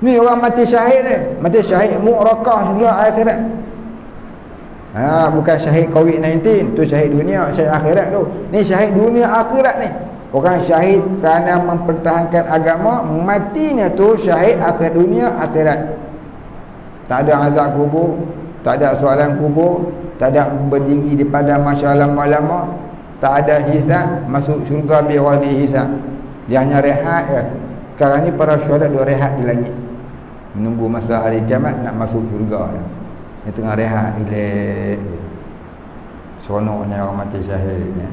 Ni orang mati syahid ni. Mati syahid mu'rakah dunia akhirat. Bukan syahid COVID-19. Tu syahid dunia, syahid akhirat tu. Ni syahid dunia akhirat ni. Orang syahid kerana mempertahankan agama, matinya tu syahid akhirat dunia akhirat. Tak ada azab kubur, tak ada soalan kubur, tak ada berdiri di padang mahsyar lama-lama, tak ada hisab, masuk syurga biwali hisab. Dia hanya rehat je. Sekarang ni para syuhada dia rehat di langit, menunggu masa hari kiamat nak masuk syurga. Dia tengah rehat, relax. Seronoknya orang mati syahid ya.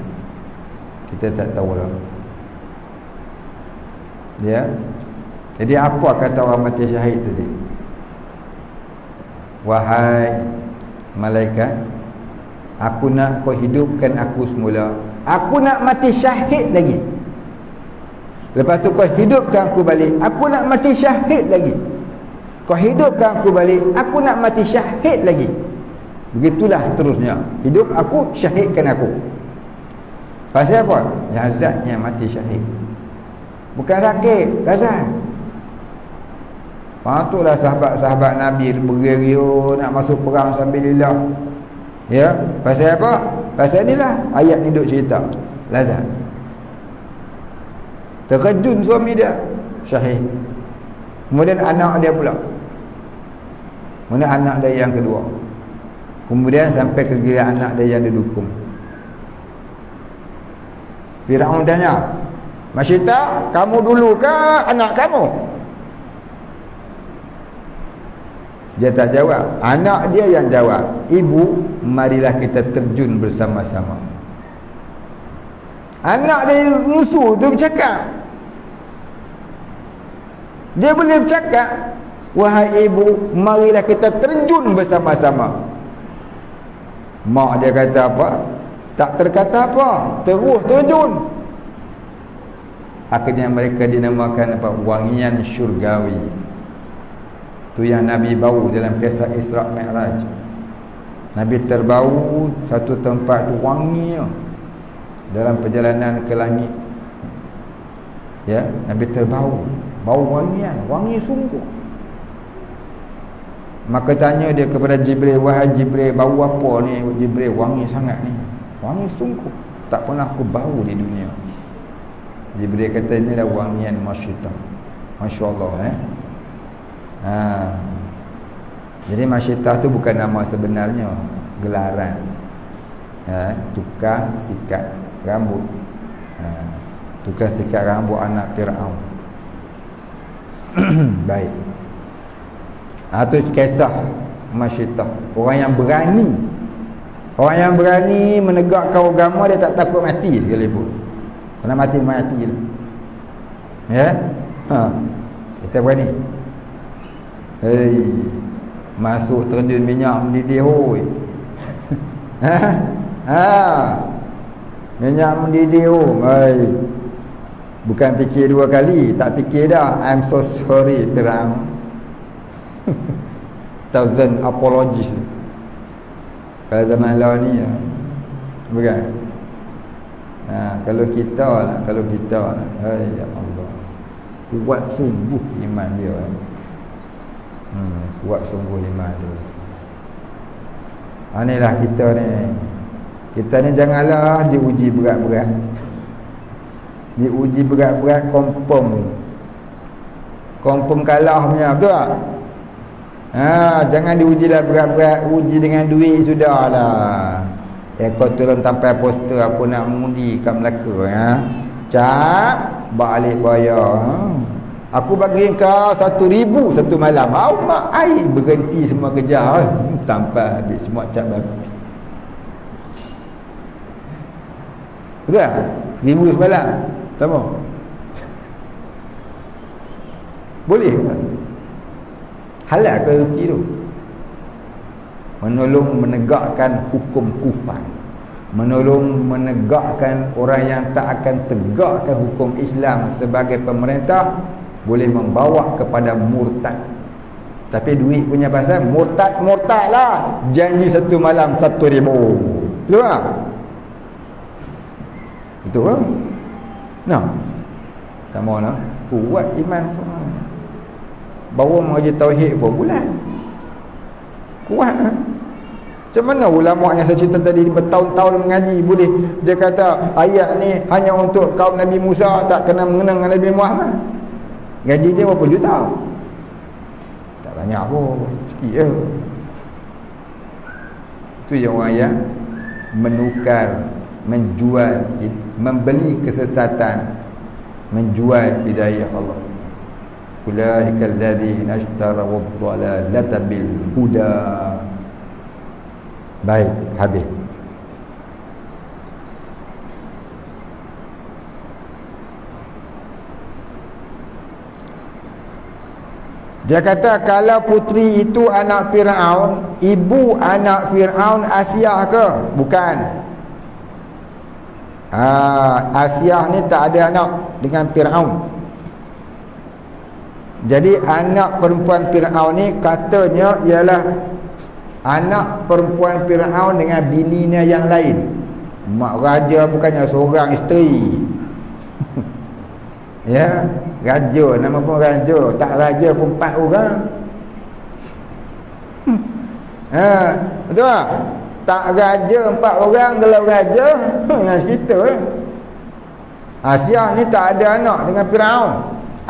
Kita tak tahulah. Ya. Jadi apa kata orang mati syahid tadi? Wahai malaikat, aku nak kau hidupkan aku semula. Aku nak mati syahid lagi. Lepas tu kau hidupkan aku balik. Aku nak mati syahid lagi. Kau hidupkan aku balik. Aku nak mati syahid lagi. Begitulah seterusnya. Hidup aku, syahidkan aku. Pasal apa? Lazatnya mati syahid. Bukan sakit, lazat. Patutlah sahabat-sahabat Nabi bergerio nak masuk perang sabilillah. Ya, pasal apa? Pasal inilah ayat ni duk cerita. Lazat. Terkejun suami dia, syahid. Kemudian anak dia pula. Kemudian anak dia yang kedua. Kemudian sampai ke giliran anak dia yang didukung. Firaun tanya, Masyita, kamu dulu ke anak kamu? Dia tak jawab. Anak dia yang jawab. Ibu, marilah kita terjun bersama-sama. Anak dia musuh tu bercakap. Dia boleh bercakap, wahai ibu, marilah kita terjun bersama-sama. Mak dia kata apa? Tak terkata apa, terus terjun. Akhirnya mereka dinamakan apa? Wangian syurgawi. Tu yang Nabi bau dalam kisah Isra' Mi'raj. Nabi terbau satu tempat tu wangi dalam perjalanan ke langit. Ya, Nabi terbau, bau wangian, wangi sungguh. Maka tanya dia kepada Jibril, wahai Jibril, bau apa ni Jibril, wangi sangat ni? Wangi sungguh, tak pernah aku bau di dunia. Jibril kata inilah wangian masyitah. Masya Allah Jadi masyitah tu bukan nama sebenarnya, gelaran. Tukang sikat rambut. Tukang sikat rambut anak Fir'aun. Baik. Itu kisah masyitah. Orang yang berani. Orang yang berani menegakkan agama, dia tak takut mati sekalipun. Kalau mati je. Ya? Kita berani. Hei, masuk terjun minyak mendidih hoi. Minyak mendidih hoi. Bukan fikir dua kali, tak fikir dah. I'm so sorry Fir'aun. Thousand apologies. Kalau zaman law ni bukan. Kalau kita lah, hai ya Allah, kuat sungguh iman dia. Kuat sungguh iman dia. Inilah kita ni. Kita ni janganlah diuji berat-berat. Diuji berat-berat confirm kalah punya, betul tak? Jangan diujilah berat-berat, uji dengan duit sudahlah. Kau turun tanpa poster apa nak mengundi kat Melaka Cap balik bayar. Aku bagi kau 1,000 satu malam. Mak ai berhenti semua kerja tanpa habis semua cap babi. Betul tak? 1,000 semalam. Sama. Boleh ke? Halal ke rezeki tu? Menolong menegakkan hukum kufar, menolong menegakkan orang yang tak akan tegakkan hukum Islam sebagai pemerintah, boleh membawa kepada murtad. Tapi duit punya pasal murtad lah. Janji satu malam 1,000. Betul tak? Betul kan? Nah, tak mahu nak kuat iman. Bawa mengaji tauhid pun bulan. Kuat lah. Macam mana ulama yang saya cerita tadi bertahun-tahun mengaji boleh dia kata ayat ni hanya untuk kaum Nabi Musa, tak kena mengenang dengan Nabi Muhammad. Gaji dia berapa juta? Tak banyak pun, sikit je. Itu yang orang yang menukar, menjual, membeli kesesatan, menjual hidayah Allah. Ulaika alladzina ishtaraw ad-dhalalata bil huda. Baik, habis. Dia kata kalau puteri itu anak Fir'aun, ibu anak Fir'aun Asiah ke? Bukan. Asiah ni tak ada anak dengan Fir'aun. Jadi anak perempuan Fir'aun ni katanya ialah anak perempuan Fir'aun dengan bininya yang lain. Mak raja bukannya seorang isteri. Ya, raja, nama pun raja, tak raja pun 4 orang. Betul tak? Tak raja 4 orang, kalau raja dengan cerita Asiah ni tak ada anak dengan Fir'aun.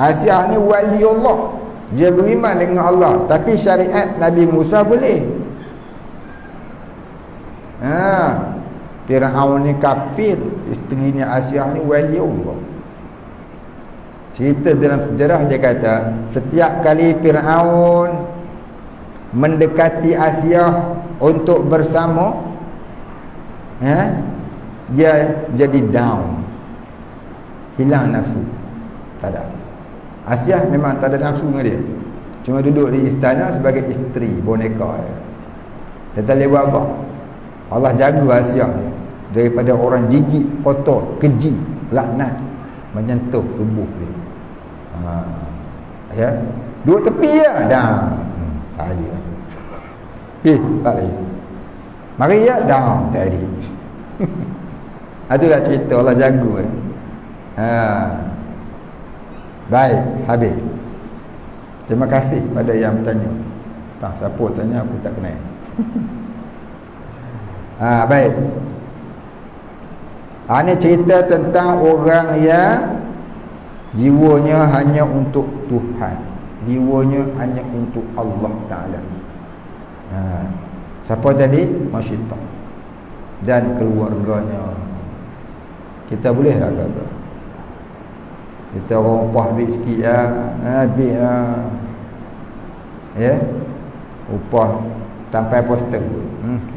Asiah ni wali Allah, dia beriman dengan Allah, tapi syariat Nabi Musa boleh. Fir'aun ni kafir, isterinya Asiah ni wali Allah. Cerita dalam sejarah dia kata setiap kali Fir'aun mendekati Asiah untuk bersama, dia jadi down, hilang nafsu, tak ada. Asiah memang tak ada nafsu dengan dia, cuma duduk di istana sebagai isteri boneka. Dia tak boleh buat apa. Allah jaga Asia daripada orang jijik, kotor, keji, laknat menyentuh tubuh dia. Ya, dua tepi je dah. Tak ada. Tak lagi. Mari ya dah, tak ada. Itulah cerita Allah jaga. Baik, habis. Terima kasih pada yang bertanya. Tak siapa tanya aku tak kenal. Baik. Ini cerita tentang orang yang jiwanya hanya untuk Tuhan, jiwanya hanya untuk Allah Ta'ala. Siapa tadi? Masyaitan dan keluarganya. Kita boleh tak kata kita orang upah duit sikit habis ya, upah sampai poster.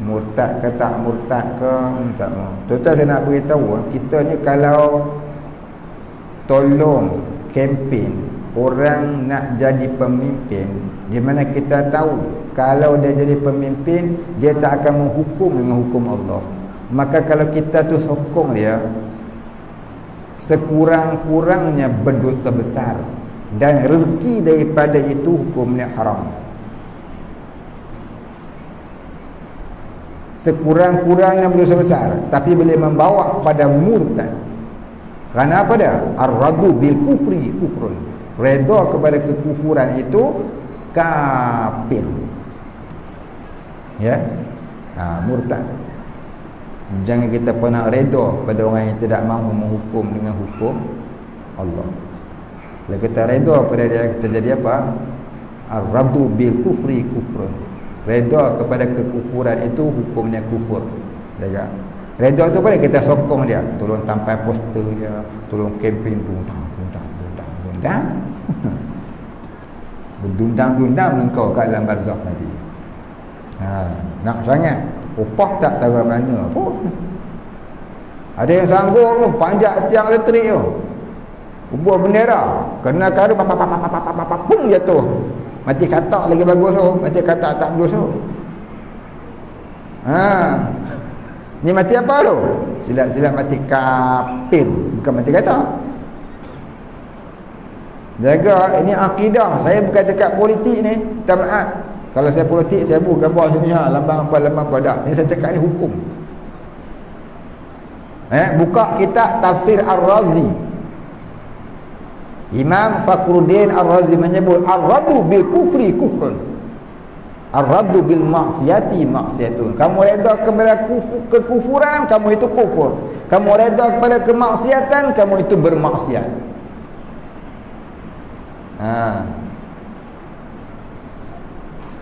Murtad ke tak murtad ke tak mau. Tuan-tuan saya nak beritahu, kita ni kalau tolong kempen orang nak jadi pemimpin, di mana kita tahu kalau dia jadi pemimpin dia tak akan menghukum dengan hukum Allah, maka kalau kita tu sokong dia, sekurang-kurangnya berdosa besar dan rezeki daripada itu hukumnya haram. Sekurang-kurangnya berdosa besar, tapi boleh membawa kepada murtad. Kerana apa dia? Ar-radu bil kufri kufrun. Redha kepada kekufuran itu kafir. Ya. Murtad. Jangan kita pernah redha kepada orang yang tidak mahu menghukum dengan hukum Allah. Kalau kita redha pada dia, kita jadi apa? Ar-radu bil kufri kufrun. Redha kepada kekufuran itu hukumnya kufur. Jaga. Redha tu boleh kita sokong dia, tolong tampal poster dia, tolong kempen bundang. Berdundang-dundang engkau kat dalam barzakh nanti. Nak sangat upah tak tahu mana pun. Ada yang sanggup panjat tiang elektrik tu, ubah bendera, kena kadu pum jatuh. Mati katak lagi bagus tu, mati katak tak bagus tu. Ni mati apa tu? Silap-silap mati kafir, bukan mati katak. Jaga, ini akidah. Saya bukan cakap politik ni, taat. Kalau saya politik, saya buat gambar sini lambang apa dah. Ini saya cakap ni hukum. Buka kitab Tafsir Ar-Razi. Imam Fakhruddin Ar-Razi menyebut ar-radu bil kufri kufrun, ar-radu bil maksiati maksiatun. Kamu reda kepada kekufuran, kamu itu kufur. Kamu reda kepada kemaksiatan, kamu itu bermaksiat.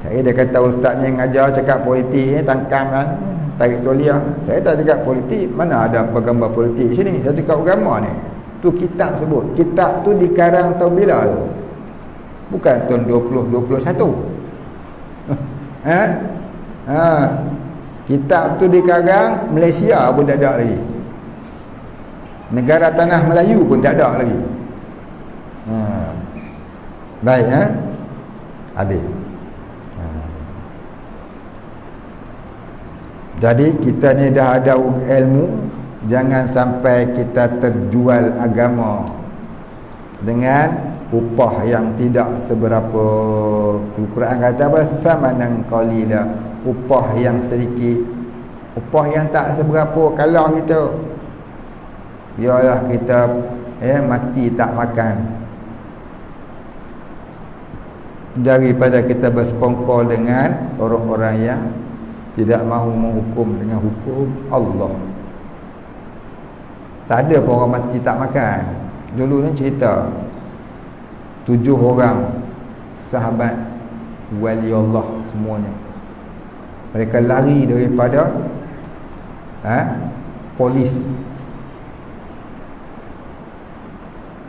Saya dia kata ustaz ni ngajar cakap politik ni tangkam kan, tarik toliah. Saya tak cakap politik, mana ada gambar politik sini. Saya cakap agama ni. Tu kitab sebut. Kitab tu dikarang tahun bila tu? Bukan tahun 2021. Kitab tu dikarang Malaysia pun tak ada lagi. Negara tanah Melayu pun tak ada lagi. Baik, habis. Jadi kita ni dah ada ilmu, jangan sampai kita terjual agama dengan upah yang tidak seberapa. Al-Quran kata apa? Samanan qalila, upah yang sedikit, upah yang tak seberapa. Kalau kita biarlah kita mati tak makan daripada kita bersekongkol dengan orang-orang yang tidak mahu menghukum dengan hukum Allah. Tak ada pun orang mati tak makan. Dulu ni cerita 7 orang sahabat wali Allah semuanya, mereka lari daripada polis,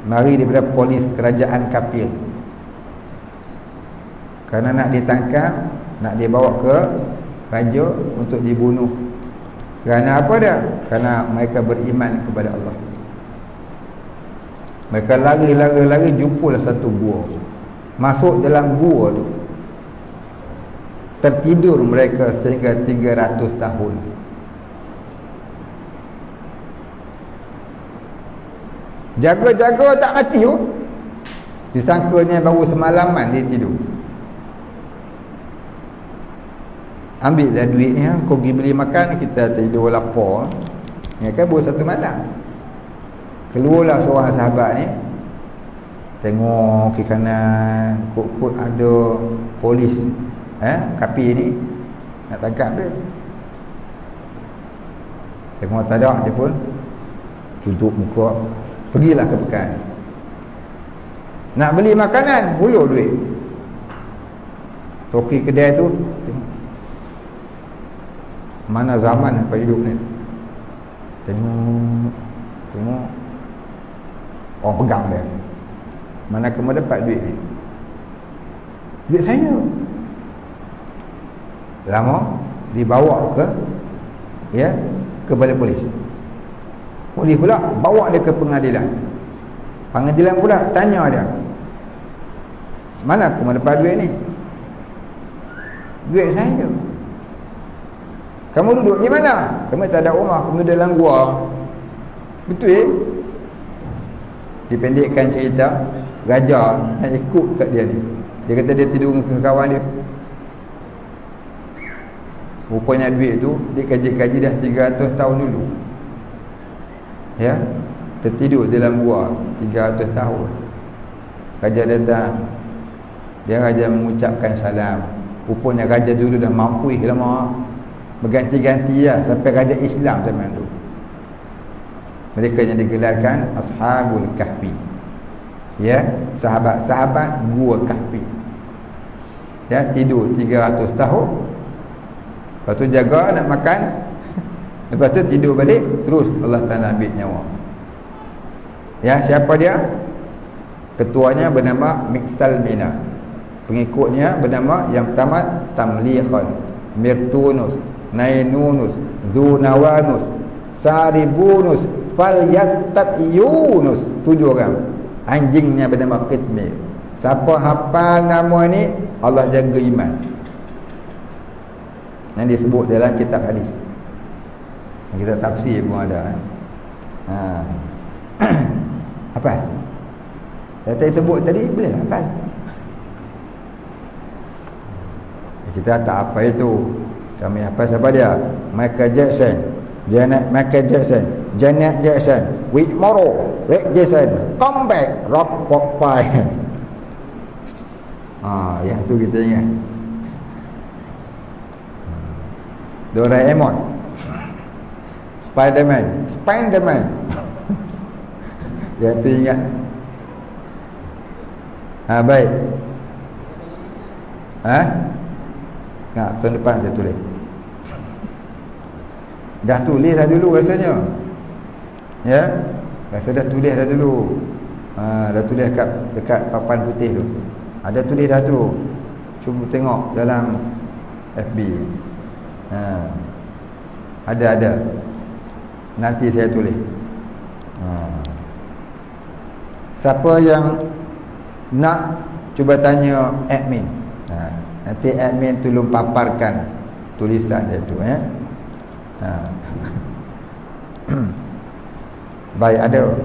lari daripada polis kerajaan kafir, kerana nak ditangkap, nak dibawa ke raja untuk dibunuh. Kerana apa dia? Kerana mereka beriman kepada Allah. Mereka lari, jumpalah satu gua. Masuk dalam gua tu, tertidur mereka sehingga 300 tahun. Jaga-jaga tak mati pun. Disangkanya baru semalaman dia tidur. Ambillah duit ni, kau pergi beli makan, kita tidur lapar. Ya kan, baru satu malam. Keluarlah seorang sahabat ni, tengok ke kanan, kut-kut ada polis, kapi ni nak tangkap dia. Tengok tak ada, dia pun tutup muka, pergilah ke pekan. Nak beli makanan, hulur duit. Toki kedai tu, tengok mana zaman kau hidup ni. Tengok orang pegang dia. Mana kamu dapat duit ni? Duit saya. Lama dibawa ke balai polis. Polis pula bawa dia ke pengadilan. Pengadilan pula tanya dia, mana kamu dapat duit ni? Duit saya. Kamu duduk di mana? Kamu tak ada rumah, kamu dalam gua. Betul? Dipendekkan cerita, raja nak ikut kat dia ni. Dia kata dia tidur dengan kawan dia. Rupanya duit tu dia kaji-kaji dah 300 tahun dulu. Ya, tertidur dalam gua 300 tahun. Raja datang. Dia raja mengucapkan salam. Rupanya raja dulu dah mampu lama. Berganti-ganti lah sampai raja Islam zaman tu. Mereka yang digelarkan Ashabul Kahfi. Ya, sahabat-sahabat gua Kahfi. Ya, tidur 300 tahun. Lepas tu jaga nak makan. Lepas tu tidur balik, terus Allah Ta'ala ambil nyawa. Ya, siapa dia? Ketuanya bernama Miksal Mina. Pengikutnya bernama yang pertama Tamlihan, Mirtunus, Nainunus, Zunawanus, Saribunus, Falyastatiyunus. 7 orang. Anjingnya bernama Qitmir. Siapa hafal nama ni, Allah jaga iman. Yang disebut dalam kitab hadis. Kita tafsir pun ada. Apa? Saya sebut tadi, boleh hafal. Kita tak apa itu. Kami apa siapa dia? Michael Jackson, Michael Jackson, Janet Jackson, Whit Morrow, Rick Jackson, Comeback, Rock Popeye. Yang tu kita ingat. Doraemon, Spiderman. Yang tu ingat. Baik. Tahun depan saya tulis. Dah tulis dah dulu rasanya. Ya, rasa dah tulis dah dulu. Dah tulis dekat papan putih tu. Ada tulis dah tu. Cuba tengok dalam FB. Ada. Nanti saya tulis. Siapa yang nak, cuba tanya admin. Nanti admin tolong paparkan tulisan dia tu, ya. Baik, ada.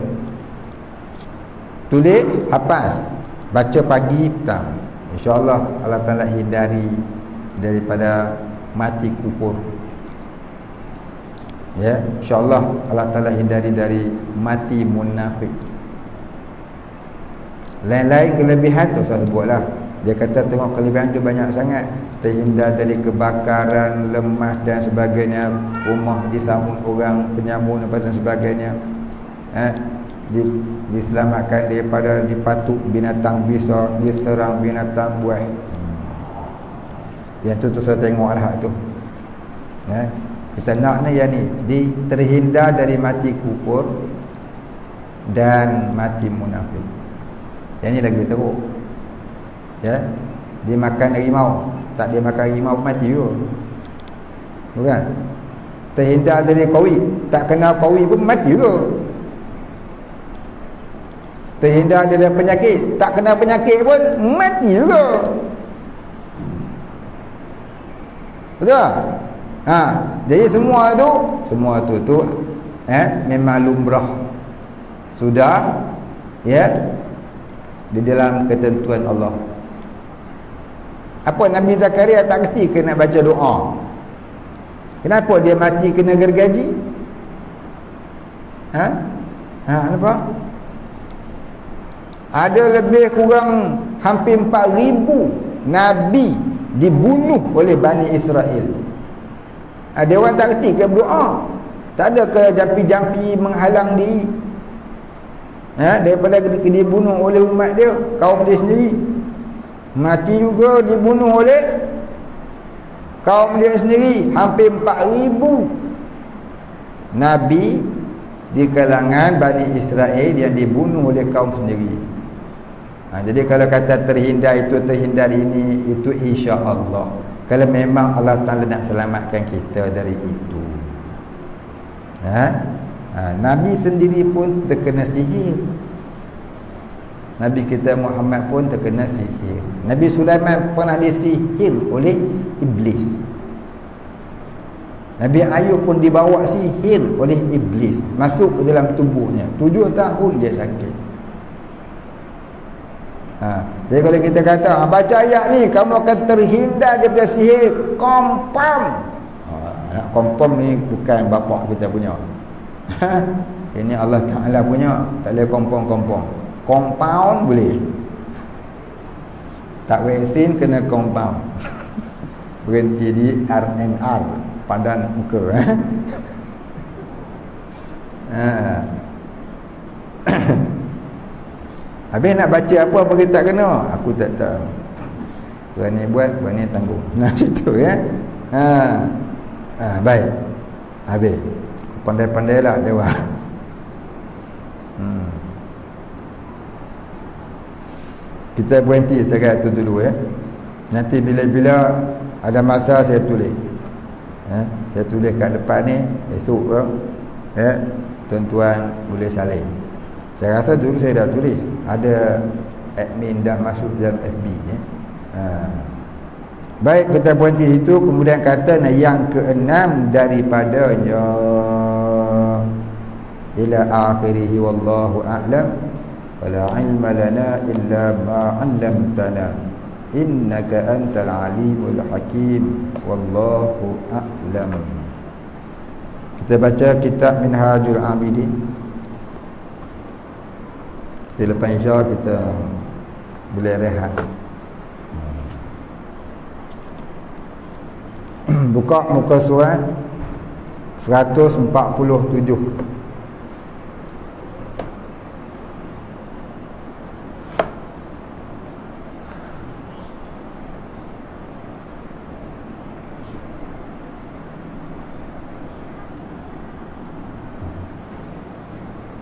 Tulis, hafaz, baca pagi petang. InsyaAllah Allah Ta'ala hindari daripada mati kufur. Ya, InsyaAllah Allah Ta'ala hindari dari mati munafik. Lain-lain kelebihan tu saya sebutlah. Dia kata tengok kelebihan tu banyak sangat. Terhindar dari kebakaran, lemas dan sebagainya. Rumah disambung orang penyamun dan sebagainya. Diselamatkan daripada dipatuk binatang bisa, diserang binatang buas. Yang tu saya tengok lah tu. Kita nak ni yang ni, terhindar dari mati kufur dan mati munafik. Yang ni lagi teruk. Ya, dia makan harimau, tak dia makan harimau mati juga. Bukan? Terhindar dari qawi, tak kena qawi pun mati juga. Terhindar dari penyakit, tak kena penyakit pun mati juga. Betul? Jadi semua tu memang lumrah. sudah ya di dalam ketentuan Allah. Apa Nabi Zakaria tak kerti kena baca doa? Kenapa dia mati kena gergaji? Kenapa? Ada lebih kurang hampir 4,000 Nabi dibunuh oleh Bani Israel. Ada orang tak kerti ke berdoa? Tak ada ke jampi-jampi menghalang diri? Daripada dibunuh oleh umat dia, kaum dia sendiri. Mati juga dibunuh oleh kaum dia sendiri. Hampir 4,000 Nabi di kalangan Bani Israel yang dibunuh oleh kaum sendiri. Jadi kalau kata terhindar ini, itu insya-Allah. Kalau memang Allah Ta'ala nak selamatkan kita dari itu. Nabi sendiri pun terkena sihir. Nabi kita Muhammad pun terkena sihir. Nabi Sulaiman pernah disihir oleh iblis. Nabi Ayub pun dibawa sihir oleh iblis, masuk ke dalam tubuhnya. 7 tahun dia sakit. Jadi kalau kita kata baca ayat ni kamu akan terhindar daripada sihir, confirm. Confirm ni bukan bapak kita punya. Ini Allah Ta'ala punya. Tak boleh confirm. Compound boleh. Tak vaksin kena compound. Berhenti di RNR, padan muka. Habis nak baca apa bagi tak kena? Aku tak tahu. Berani buat, berani tanggung. Macam tu ya. Baik. Habis. Pandai-pandailah dewa. Kita berhenti setakat itu dulu ya. Nanti bila-bila ada masa saya tulis. Saya tulis kat depan ni esok ya. Tuan-tuan boleh salin. Saya rasa dulu saya dah tulis. Ada admin dah masuk dalam FB ya. Baik, kita berhenti itu. Kemudian kata yang keenam daripadanya ila akhirih wallahu a'lam wala ilma lana illa ma 'allamtana innaka antal alimul hakim wallahu a'lam. Kita baca kitab Minhajul Abidin. Lepas insya kita boleh rehat. Buka muka surat 147.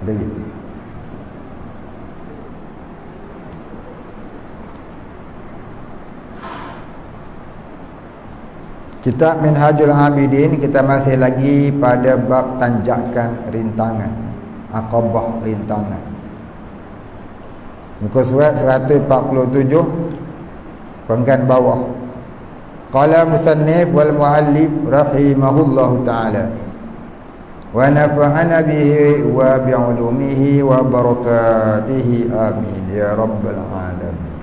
Lagi. Kitab Minhajul Abidin, kita masih lagi pada bab tanjakan rintangan, aqabah rintangan. Muka surat 147 penggan bawah. Qala musannif wal muallif rahimahullahu taala wa nafa'ana bihi wa bi'ulumihi wa barakatihi amin ya rabbal alamin.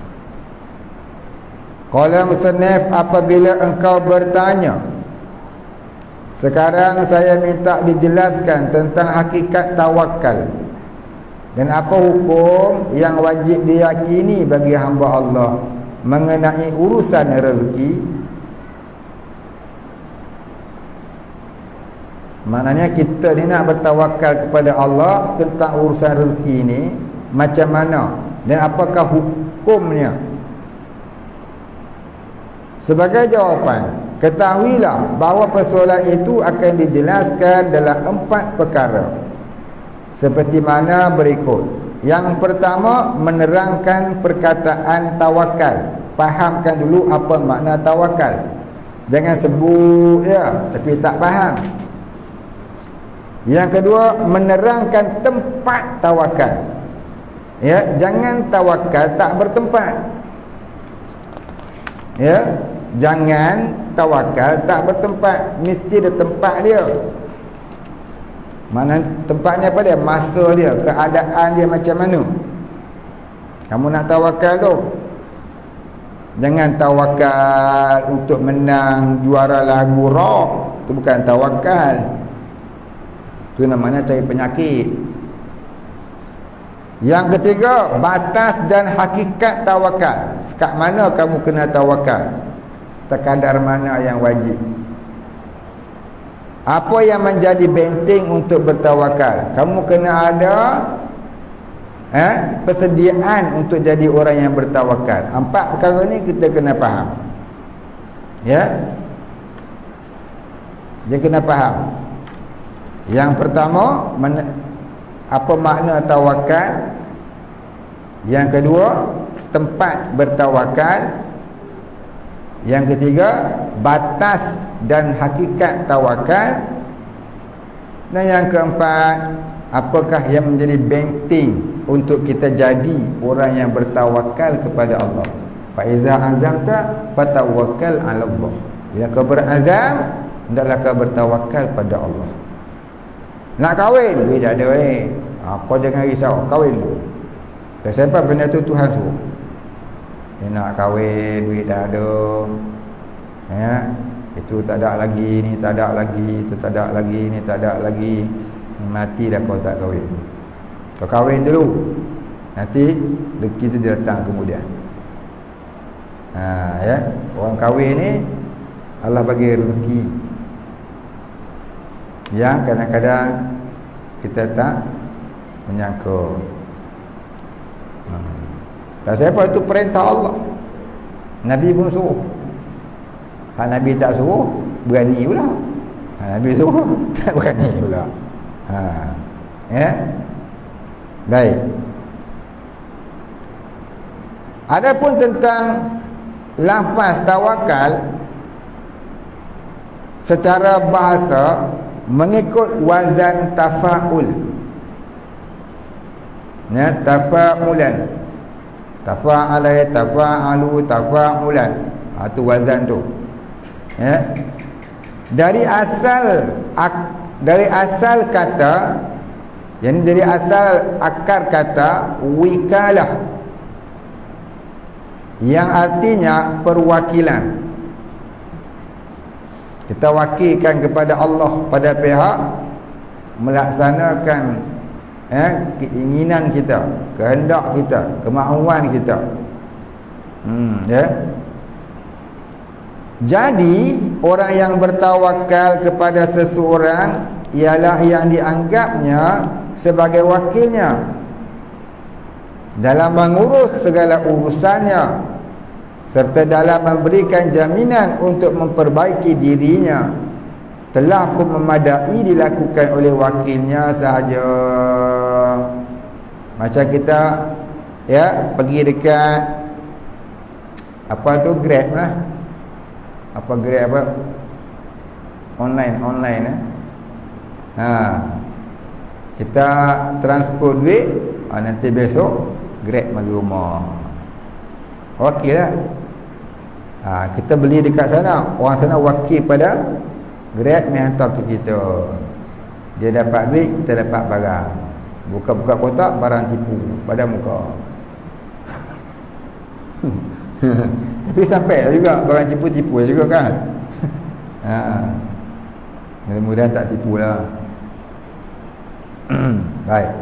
Qala musannif, apabila engkau bertanya, sekarang saya minta dijelaskan tentang hakikat tawakal dan apa hukum yang wajib diyakini bagi hamba Allah mengenai urusan rezeki. Maknanya kita ni nak bertawakal kepada Allah tentang urusan rezeki ni macam mana dan apakah hukumnya. Sebagai jawapan, ketahuilah bahawa persoalan itu akan dijelaskan dalam 4 perkara seperti mana berikut. Yang pertama, menerangkan perkataan tawakal. Fahamkan dulu apa makna tawakal. Jangan sebut ya tapi tak faham. Yang kedua, menerangkan tempat tawakal. Ya, jangan tawakal tak bertempat. Ya, jangan tawakal tak bertempat, mesti ada tempat dia. Mana tempatnya apa dia? Masa dia, keadaan dia macam mana. Kamu nak tawakal tu, jangan tawakal untuk menang juara lagu rock. Itu bukan tawakal. Itu namanya cari penyakit. Yang ketiga, batas dan hakikat tawakal. Sekat mana kamu kena tawakal? Sekadar mana yang wajib? Apa yang menjadi benteng untuk bertawakal? Kamu kena ada persediaan untuk jadi orang yang bertawakal. 4 perkara ni kita kena faham. Ya. Dia kena faham. Yang pertama, apa makna tawakal? Yang kedua, tempat bertawakal. Yang ketiga, batas dan hakikat tawakal. Dan yang keempat, apakah yang menjadi benteng untuk kita jadi orang yang bertawakal kepada Allah. Fa iza azamta fatawakkal 'ala Allah. Bila kau berazam, hendaklah kau bertawakal pada Allah. Nak kahwin, duit dah ada kau jangan risau, kahwin dulu. Sebab benda tu Tuhan suruh. Dia nak kahwin, duit dah ada. Itu tak ada lagi, ni tak ada lagi, itu tak ada lagi, ni tak ada lagi. Mati dah kau tak kahwin. Kau kahwin dulu, nanti rezeki tu dia datang kemudian. Orang kahwin ni Allah bagi rezeki yang kadang-kadang kita tak menyangka. Dan siapa itu perintah Allah. Nabi pun suruh. Hak Nabi tak suruh, berani pula. Nabi suruh, tak berani pula. Baik. Adapun tentang lafaz tawakal secara bahasa mengikut wazan tafa'ul. Tafa'ulan. Tafa'ala, tafa'alu, tafa'ulan. Itu wazan tu. Dari asal kata, yang dari asal akar kata wikalah, yang artinya perwakilan. Kita wakilkan kepada Allah pada pihak melaksanakan keinginan kita, kehendak kita, kemahuan kita. Jadi orang yang bertawakal kepada seseorang ialah yang dianggapnya sebagai wakilnya dalam mengurus segala urusannya, serta dalam memberikan jaminan untuk memperbaiki dirinya, telah pun memadai dilakukan oleh wakilnya sahaja. Macam kita pergi dekat apa tu, Grab lah. Apa Grab apa? Online kita transport duit, nanti besok Grab mari rumah. Wakil lah. Kita beli dekat sana, orang sana wakil pada Grab ni hantar tu kita. Dia dapat duit, kita dapat barang. Buka-buka kotak, barang tipu pada muka. Tapi sampai juga barang tipu-tipu juga kan. Mudah-mudahan tak tipu lah. Baik.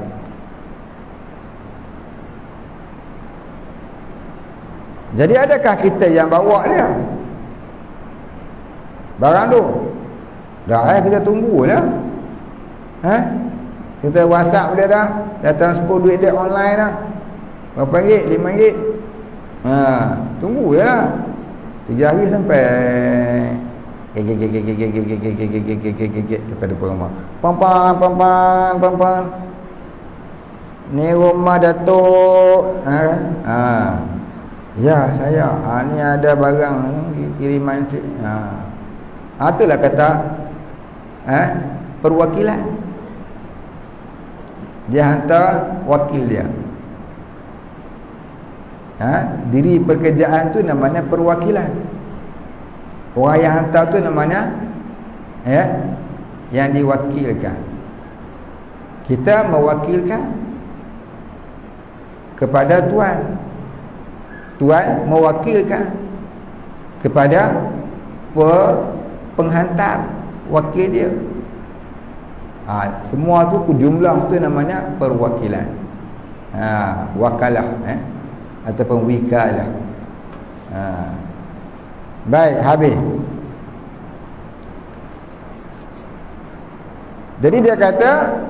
Jadi adakah kita yang bawa dia barang tu? Dah kita tunggulah. Kita WhatsApp dia dah transport duit dia online dah. Berapa ringgit? RM5. Tunggu je lah 3 hari sampai kepada rumah. Pampan ni rumah Datuk. Ya saya ni ada barang kiriman. Itulah kata perwakilan. Dia hantar wakil dia. Diri pekerjaan tu namanya perwakilan. Orang yang hantar tu namanya yang diwakilkan. Kita mewakilkan kepada Tuhan. Tuhan mewakilkan kepada penghantar, wakil dia. Semua tu jumlah tu namanya perwakilan. Wakalah ataupun wikalah. Baik, habis. Jadi dia kata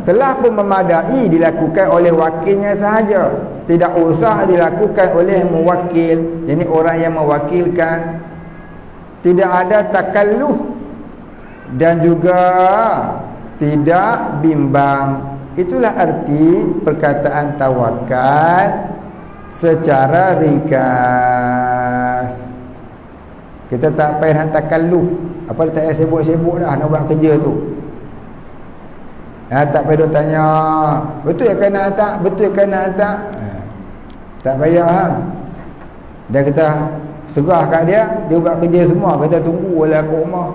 telah pun memadai dilakukan oleh wakilnya sahaja, tidak usah dilakukan oleh mewakil, yakni orang yang mewakilkan. Tidak ada takalluf dan juga tidak bimbang. Itulah arti perkataan tawakal secara ringkas. Kita tak payah nak takalluf. Apa tak payah sibuk-sibuk dah nak buat kerja tu. Tak payah tanya, betul ke nak tak? Betul ke nak tak? Tak payah. Dia kata serah kat dia, dia buat kerja semua. Kita tunggu lah kat rumah.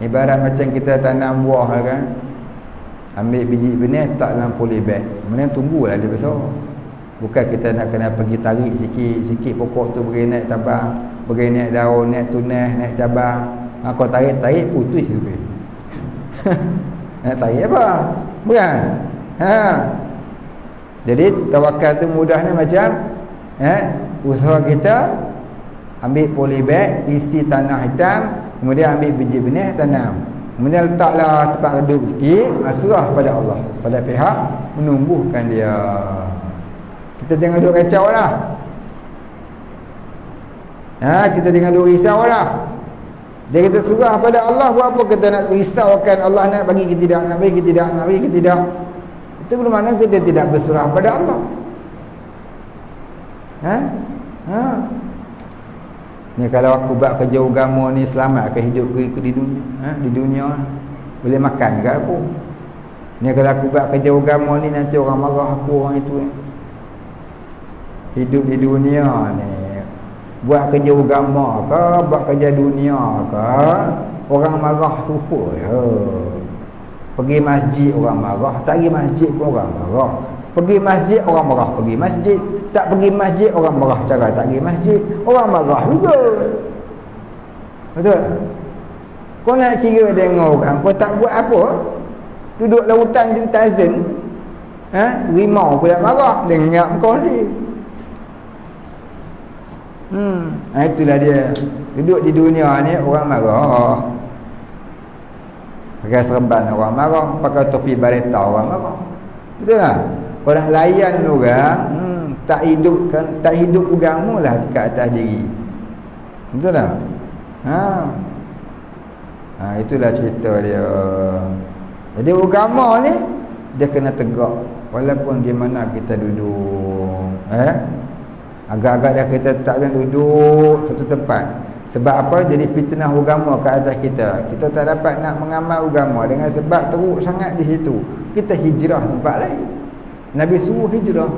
Ibarat macam kita tanam buah kan. Ambil biji benih tak dalam polybag. Kemudian tunggulah dia besar. Bukan kita nak kena pergi tarik sikit-sikit pokok tu beri naik cabang, beri naik daun, naik tunas, naik cabang. Kau tarik putus tu. Nak tarik apa? Bukan. Jadi tawakal tu mudahnya macam usaha kita ambil polybag, isi tanah hitam, kemudian ambil biji benih tanam. Kemudian letaklah tempat redup sikit, serah pada Allah, pada pihak menumbuhkan dia. Kita jangan duk kacau lah. Kita jangan duk risau lah. Dia kita serah pada Allah. Buat apa kita nak risaukan Allah nak bagi kita tidak, nak bagi kita tidak, nak bagi kita tidak. Itu bermakna kita tidak berserah pada Allah. Ni kalau aku buat kerja agama ni, selamat ke hidup ke di dunia? Di dunia boleh makan ke aku? Ni kalau aku buat kerja agama ni, nanti orang marah aku, orang itu. Hidup di dunia ni, buat kerja agama ke, buat kerja dunia ke, orang marah rupa ya. Pergi masjid orang marah, tak pergi masjid pun orang marah. Pergi masjid orang marah pergi masjid, tak pergi masjid orang marah cara tak pergi masjid, orang marah juga. Betul? Kau nak kira dengan orang, kau tak buat apa, duduk lautan di Tyson, rimau pula marah, lenyap kau ni. Itulah dia. Duduk di dunia ni orang marah, pakai serban orang marah, pakai topi bareta orang marah. Betul tak? Orang layan orang tak hidup agama lah dekat atas diri. Betul tak? Itulah cerita dia. Jadi agama ni dia kena tegak walaupun di mana kita duduk. Agak-agak dah kita tak boleh duduk satu tempat. Sebab apa? Jadi fitnah agama ke atas kita. Kita tak dapat nak mengamal agama dengan sebab teruk sangat di situ. Kita hijrah tempat lain. Nabi suruh hijrah.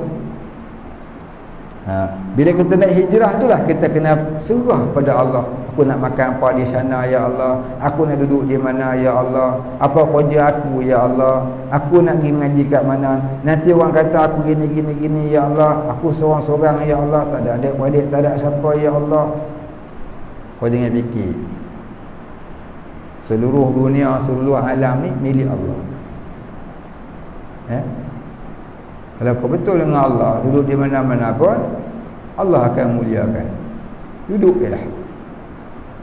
Bila kita nak hijrah itulah kita kena serah pada Allah. Aku nak makan apa di sana ya Allah. Aku nak duduk di mana ya Allah. Apa kerja aku ya Allah. Aku nak pergi mengaji kat mana. Nanti orang kata aku gini ya Allah. Aku seorang-seorang ya Allah. Tak ada adik-beradik, tak ada siapa ya Allah. Kau jangan fikir seluruh dunia, seluruh alam ni milik Allah. Kalau kau betul dengan Allah, duduk di mana-mana pun Allah akan muliakan. Duduk je lah.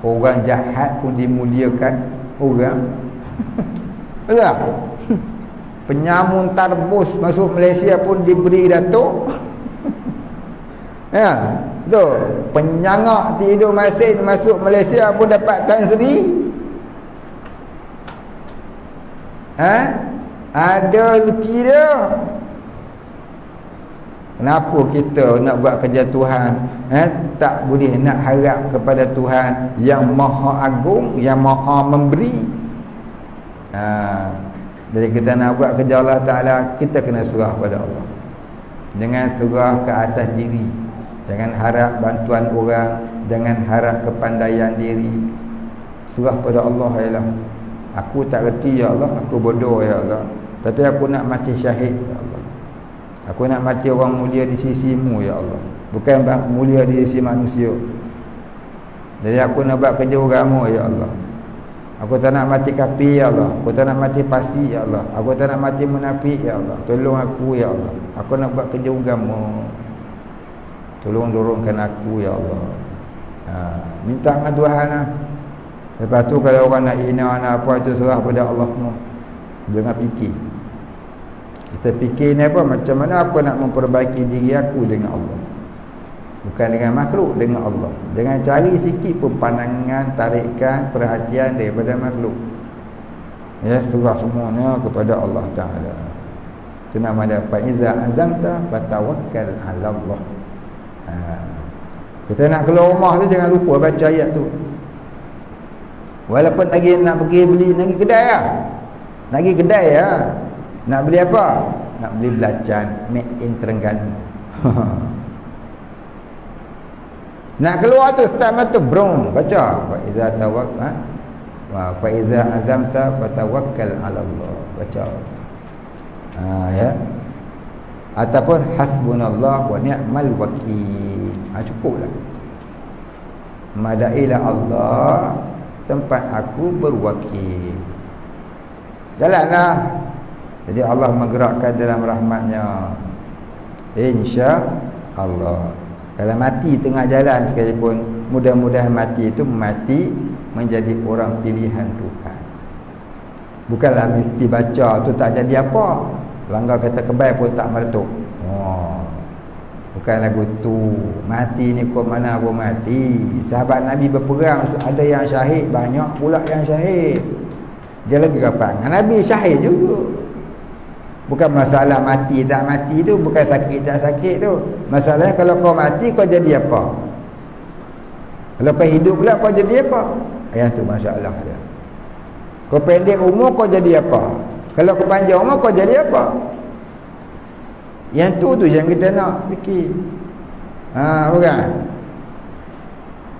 Orang jahat pun dimuliakan orang. Betul tak? Penyamun tarbus masuk Malaysia pun diberi datuk. Betul. Penyangak tidur masin masuk Malaysia pun dapat Tan Sri. Ada rezeki dia. Kenapa kita nak buat kerja Tuhan tak boleh nak harap kepada Tuhan yang maha agung, yang maha memberi. Jadi kita nak buat kerja Allah Ta'ala, kita kena serah pada Allah. Jangan serah ke atas diri. Jangan harap bantuan orang, jangan harap kepandaian diri. Serah pada Allah ialah. Aku tak reti ya Allah, aku bodoh ya Allah, tapi aku nak mati syahid ya Allah. Aku nak mati orang mulia di sisimu ya Allah, bukan mulia di sisi manusia. Jadi aku nak buat kerja agama ya Allah. Aku tak nak mati kafir ya Allah, aku tak nak mati fasik ya Allah, aku tak nak mati munafik ya Allah. Tolong aku ya Allah, aku nak buat kerja agama. Tolong dorongkan aku ya Allah. Minta dengan Tuhan lah. Lepas tu kalau orang nak hina nak apa, itu serah pada Allah semua. Jangan fikir. Kita fikir ni apa, macam mana aku nak memperbaiki diri aku dengan Allah, bukan dengan makhluk, dengan Allah. Jangan cari sikit pun pandangan, tarikan, perhatian daripada makhluk. Ya, serah semuanya kepada Allah Ta'ala. Itu nama dia fa'iza azamta fatawakkal 'ala Allah. Kita nak keluar rumah tu jangan lupa baca ayat tu. Walaupun lagi nak pergi beli lagi kedai lah. Nak pergi kedai lah. Nak beli apa? Nak beli belacan made in Terengganu. Nak keluar tu start mata brong baca fa iza tawakkal fa iza azamta fatawakkal 'ala Allah. Baca. Ya. Ataupun hasbunallah wa ni'mal wakil. Cukuplah. Madailah Allah tempat aku berwakil. Jalanlah. Jadi Allah menggerakkan dalam rahmatnya, insya-Allah. Kalau mati tengah jalan sekalipun, mudah-mudahan mati itu mati menjadi orang pilihan Tuhan. Bukanlah mesti baca tu tak jadi apa. Langgar kata kebal pun tak meletup. Bukan lagu tu. Mati ni kau mana pun mati. Sahabat Nabi berperang, ada yang syahid, banyak pula yang syahid. Dia lagi kapan? Nabi syahid juga. Bukan masalah mati tak mati tu, bukan sakit tak sakit tu. Masalahnya kalau kau mati kau jadi apa? Kalau kau hidup pula kau jadi apa? Yang tu masalah dia. Kau pendek umur kau jadi apa? Kalau kau panjang umur kau jadi apa? Yang tu yang kita nak fikir. Bukan?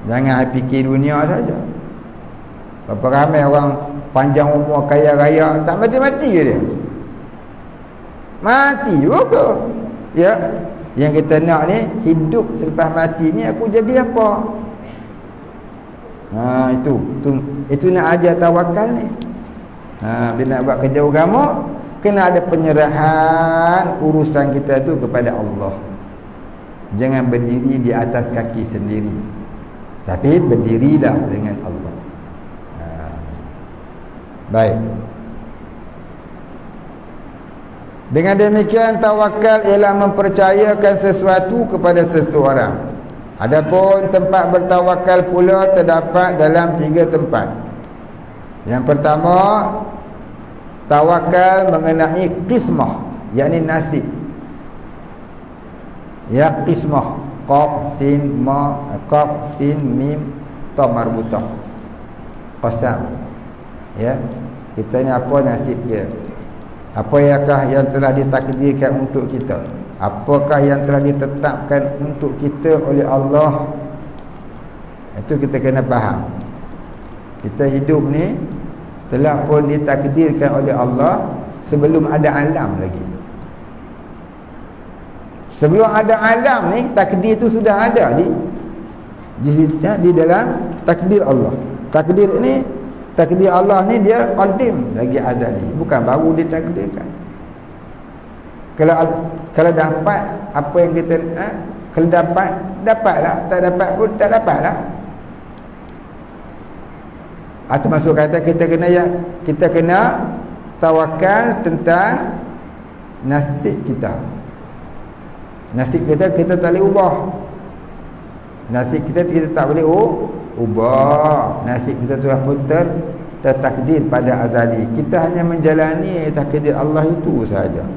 Jangan fikir dunia saja. Berapa ramai orang panjang umur, kaya raya, tak mati-mati ke dia? Mati juga ke? Ya. Yang kita nak ni, hidup selepas mati ni aku jadi apa? Itu nak ajar tawakal ni. Bila nak buat kerja agama, kena ada penyerahan urusan kita tu kepada Allah. Jangan berdiri di atas kaki sendiri, tapi berdirilah dengan Allah. Baik. Dengan demikian tawakal ialah mempercayakan sesuatu kepada seseorang. Adapun tempat bertawakal pula terdapat dalam 3 tempat. Yang pertama, tawakal mengenai qismah, yakni nasib. Ya, qismah, qaf sin ma, qaf sin mim ta marbutah. Qasam. Ya, kita ni apa nasib dia? Apakah yang telah ditakdirkan untuk kita? Apakah yang telah ditetapkan untuk kita oleh Allah? Itu kita kena faham. Kita hidup ni telah pun ditakdirkan oleh Allah sebelum ada alam lagi. Sebelum ada alam ni, takdir itu sudah ada di dalam takdir Allah. Takdir Allah ni dia qadim lagi azali, bukan baru ditakdirkan. Kalau dapat apa yang kita kalau dapatlah, tak dapat pun tak dapatlah. Atau masuk kata kita kena tawakal tentang nasib kita. Nasib kita tak boleh ubah. Nasib kita tak boleh ubah. Nasib kita telah pun tertakdir pada azali. Kita hanya menjalani takdir Allah itu sahaja.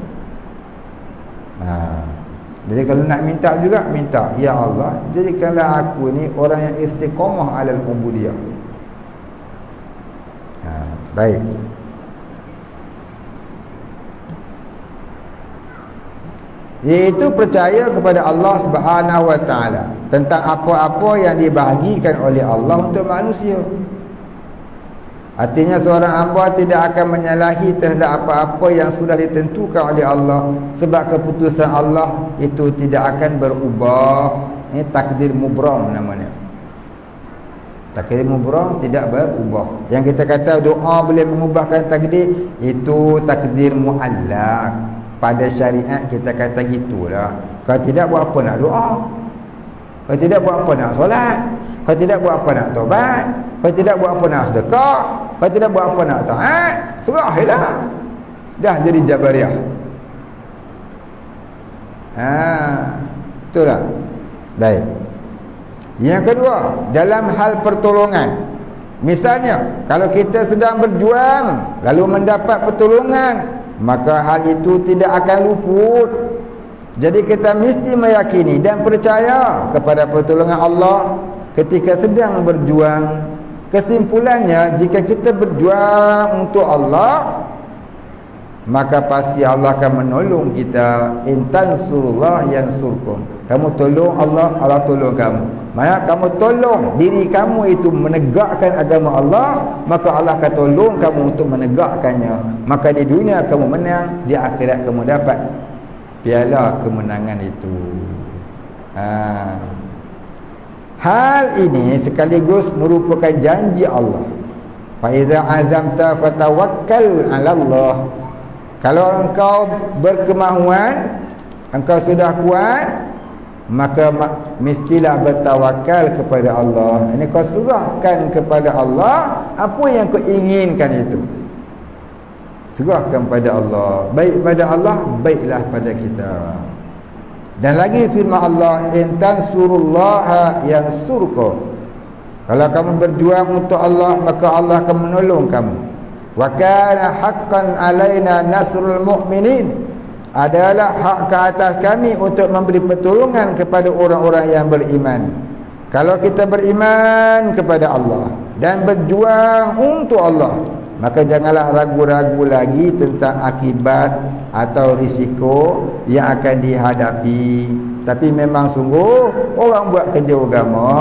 Jadi kalau nak minta juga, minta, ya Allah, jadikanlah aku ni orang yang istiqamah alal ubudiyah. Baik. Iaitu percaya kepada Allah Subhanahu wa taala tentang apa-apa yang dibahagikan oleh Allah untuk manusia. Artinya seorang hamba tidak akan menyalahi terhadap apa-apa yang sudah ditentukan oleh Allah, sebab keputusan Allah itu tidak akan berubah. Ini takdir mubram namanya. Takdir mubram tidak berubah. Yang kita kata doa boleh mengubahkan takdir, itu takdir muallaq. Pada syariat kita kata gitulah. Kalau tidak buat apa nak doa? Kalau tidak buat apa nak solat? Kalau tidak buat apa nak taubat? Kalau tidak buat apa nak sedekah? Kalau tidak buat apa nak taat? Serahilah. Dah jadi Jabariyah. Itulah. Baik. Yang kedua, dalam hal pertolongan. Misalnya, kalau kita sedang berjuang lalu mendapat pertolongan, maka hal itu tidak akan luput. Jadi kita mesti meyakini dan percaya kepada pertolongan Allah ketika sedang berjuang. Kesimpulannya, jika kita berjuang untuk Allah, maka pasti Allah akan menolong kita. In tansurullah yansurkum. Kamu tolong Allah, Allah tolong kamu. Maksudnya kamu tolong diri kamu itu menegakkan agama Allah, maka Allah akan tolong kamu untuk menegakkannya. Maka di dunia kamu menang, di akhirat kamu dapat piala kemenangan itu. Hal ini sekaligus merupakan janji Allah. Fa iza azamta fatawakkal 'ala Allah. Kalau engkau berkemahuan, engkau sudah kuat, maka mestilah bertawakal kepada Allah. Ini kau serahkan kepada Allah apa yang kau inginkan itu. Serahkan pada Allah. Baik pada Allah, baiklah pada kita. Dan lagi firman Allah, in tansurullaha yansurkum. Kalau kamu berjuang untuk Allah, maka Allah akan menolong kamu. Wa kana haqqan alaina nasrul mu'minin. Adalah hak ke atas kami untuk memberi pertolongan kepada orang-orang yang beriman. Kalau kita beriman kepada Allah dan berjuang untuk Allah, maka janganlah ragu-ragu lagi tentang akibat atau risiko yang akan dihadapi. Tapi memang sungguh orang buat kerja agama,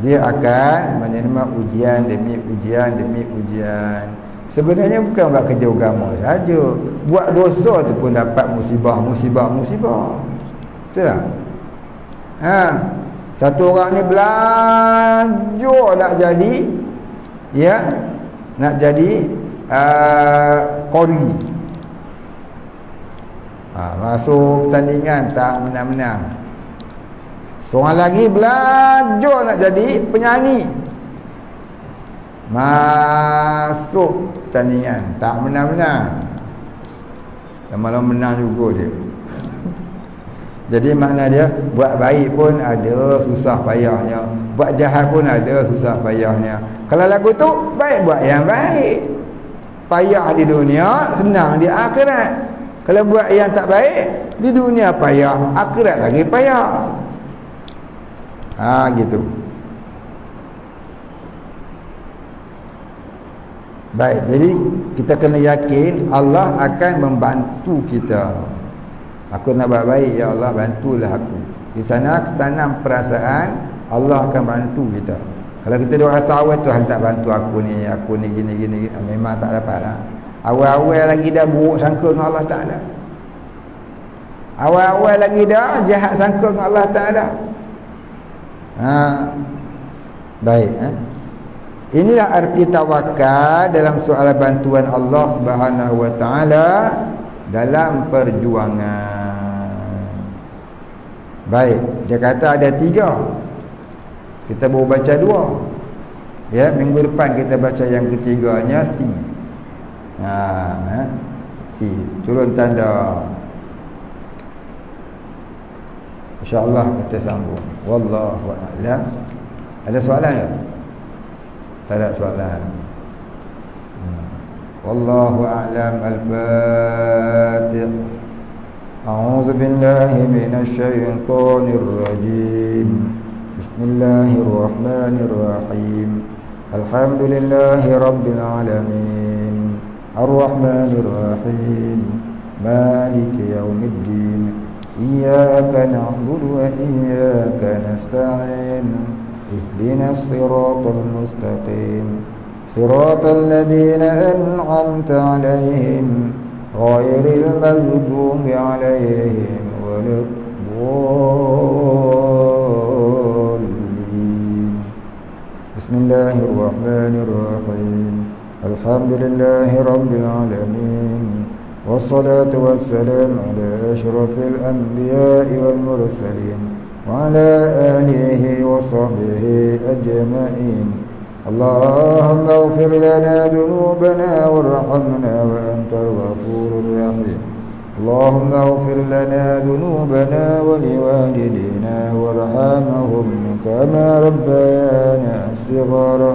dia akan menerima ujian demi ujian demi ujian. Sebenarnya bukan buat kerja agama saja, buat dosa tu pun dapat musibah. Betul tak? Satu orang ni belajar nak jadi, ya, nak jadi qori. Masuk pertandingan tak menang-menang. Seorang lagi belajar nak jadi penyanyi. Masuk pertandingan tak menang-menang. Lama-lama menang juga dia. Jadi makna dia, buat baik pun ada susah payahnya, buat jahat pun ada susah payahnya. Kalau lagu tu baik, buat yang baik. Payah di dunia, senang di akhirat. Kalau buat yang tak baik, di dunia payah, akhirat lagi payah. Gitu. Baik, jadi kita kena yakin Allah akan membantu kita. Aku nak buat baik, ya Allah bantulah aku. Di sana tanam perasaan Allah akan bantu kita. Kalau kita dah rasa awal Tuhan tak bantu aku ni gini, memang tak dapat lah. Awal-awal lagi dah buruk sangka dengan Allah Ta'ala. Awal-awal lagi dah jahat sangka dengan Allah Ta'ala. Baik. Inilah arti tawakal dalam soal bantuan Allah Subhanahu wa Ta'ala dalam perjuangan. Baik, dia kata ada 3. Kita baru baca 2. Ya, minggu depan kita baca yang ketiganya, si. Si turun tanda. InsyaAllah kita sambung. Wallahu a'lam. Ada soalan tak? Tak ada soalan. Wallahu a'lam. Al-Fatih. A'udzu billahi minasy syaithanir rajim. Bismillahirrahmanirrahim. Alhamdulillahi rabbil alamin. Ar-Rahmanir Rahim. Maliki yaumiddin. Iyyaka na'budu wa iyyaka nasta'in. اهدنا الصراط المستقيم صراط الذين أنعمت عليهم غير المغضوب عليهم ولا الضالين. بسم الله الرحمن الرحيم. الحمد لله رب العالمين، والصلاة والسلام على أشرف الأنبياء والمرسلين وعلى آله وصحبه أجمعين. اللهم اغفر لنا ذنوبنا وارحمنا وأنت الغفور الرحيم. اللهم اغفر لنا ذنوبنا ولوالدينا وارحمهم كما ربيانا صغارا،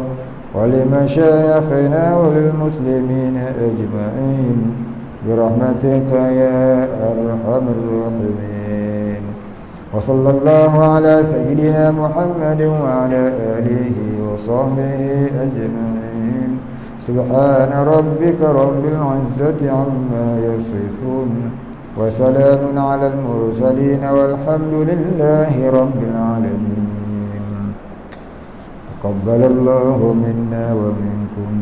ولمشايخنا وللمسلمين أجمعين برحمتك يا أرحم الراحمين. وصلى الله على سيدنا محمد وعلى آله وصحبه أجمعين. سبحان ربك رب العزة عما يصفون، وسلام على المرسلين والحمد لله رب العالمين. تقبل الله منا ومنكم.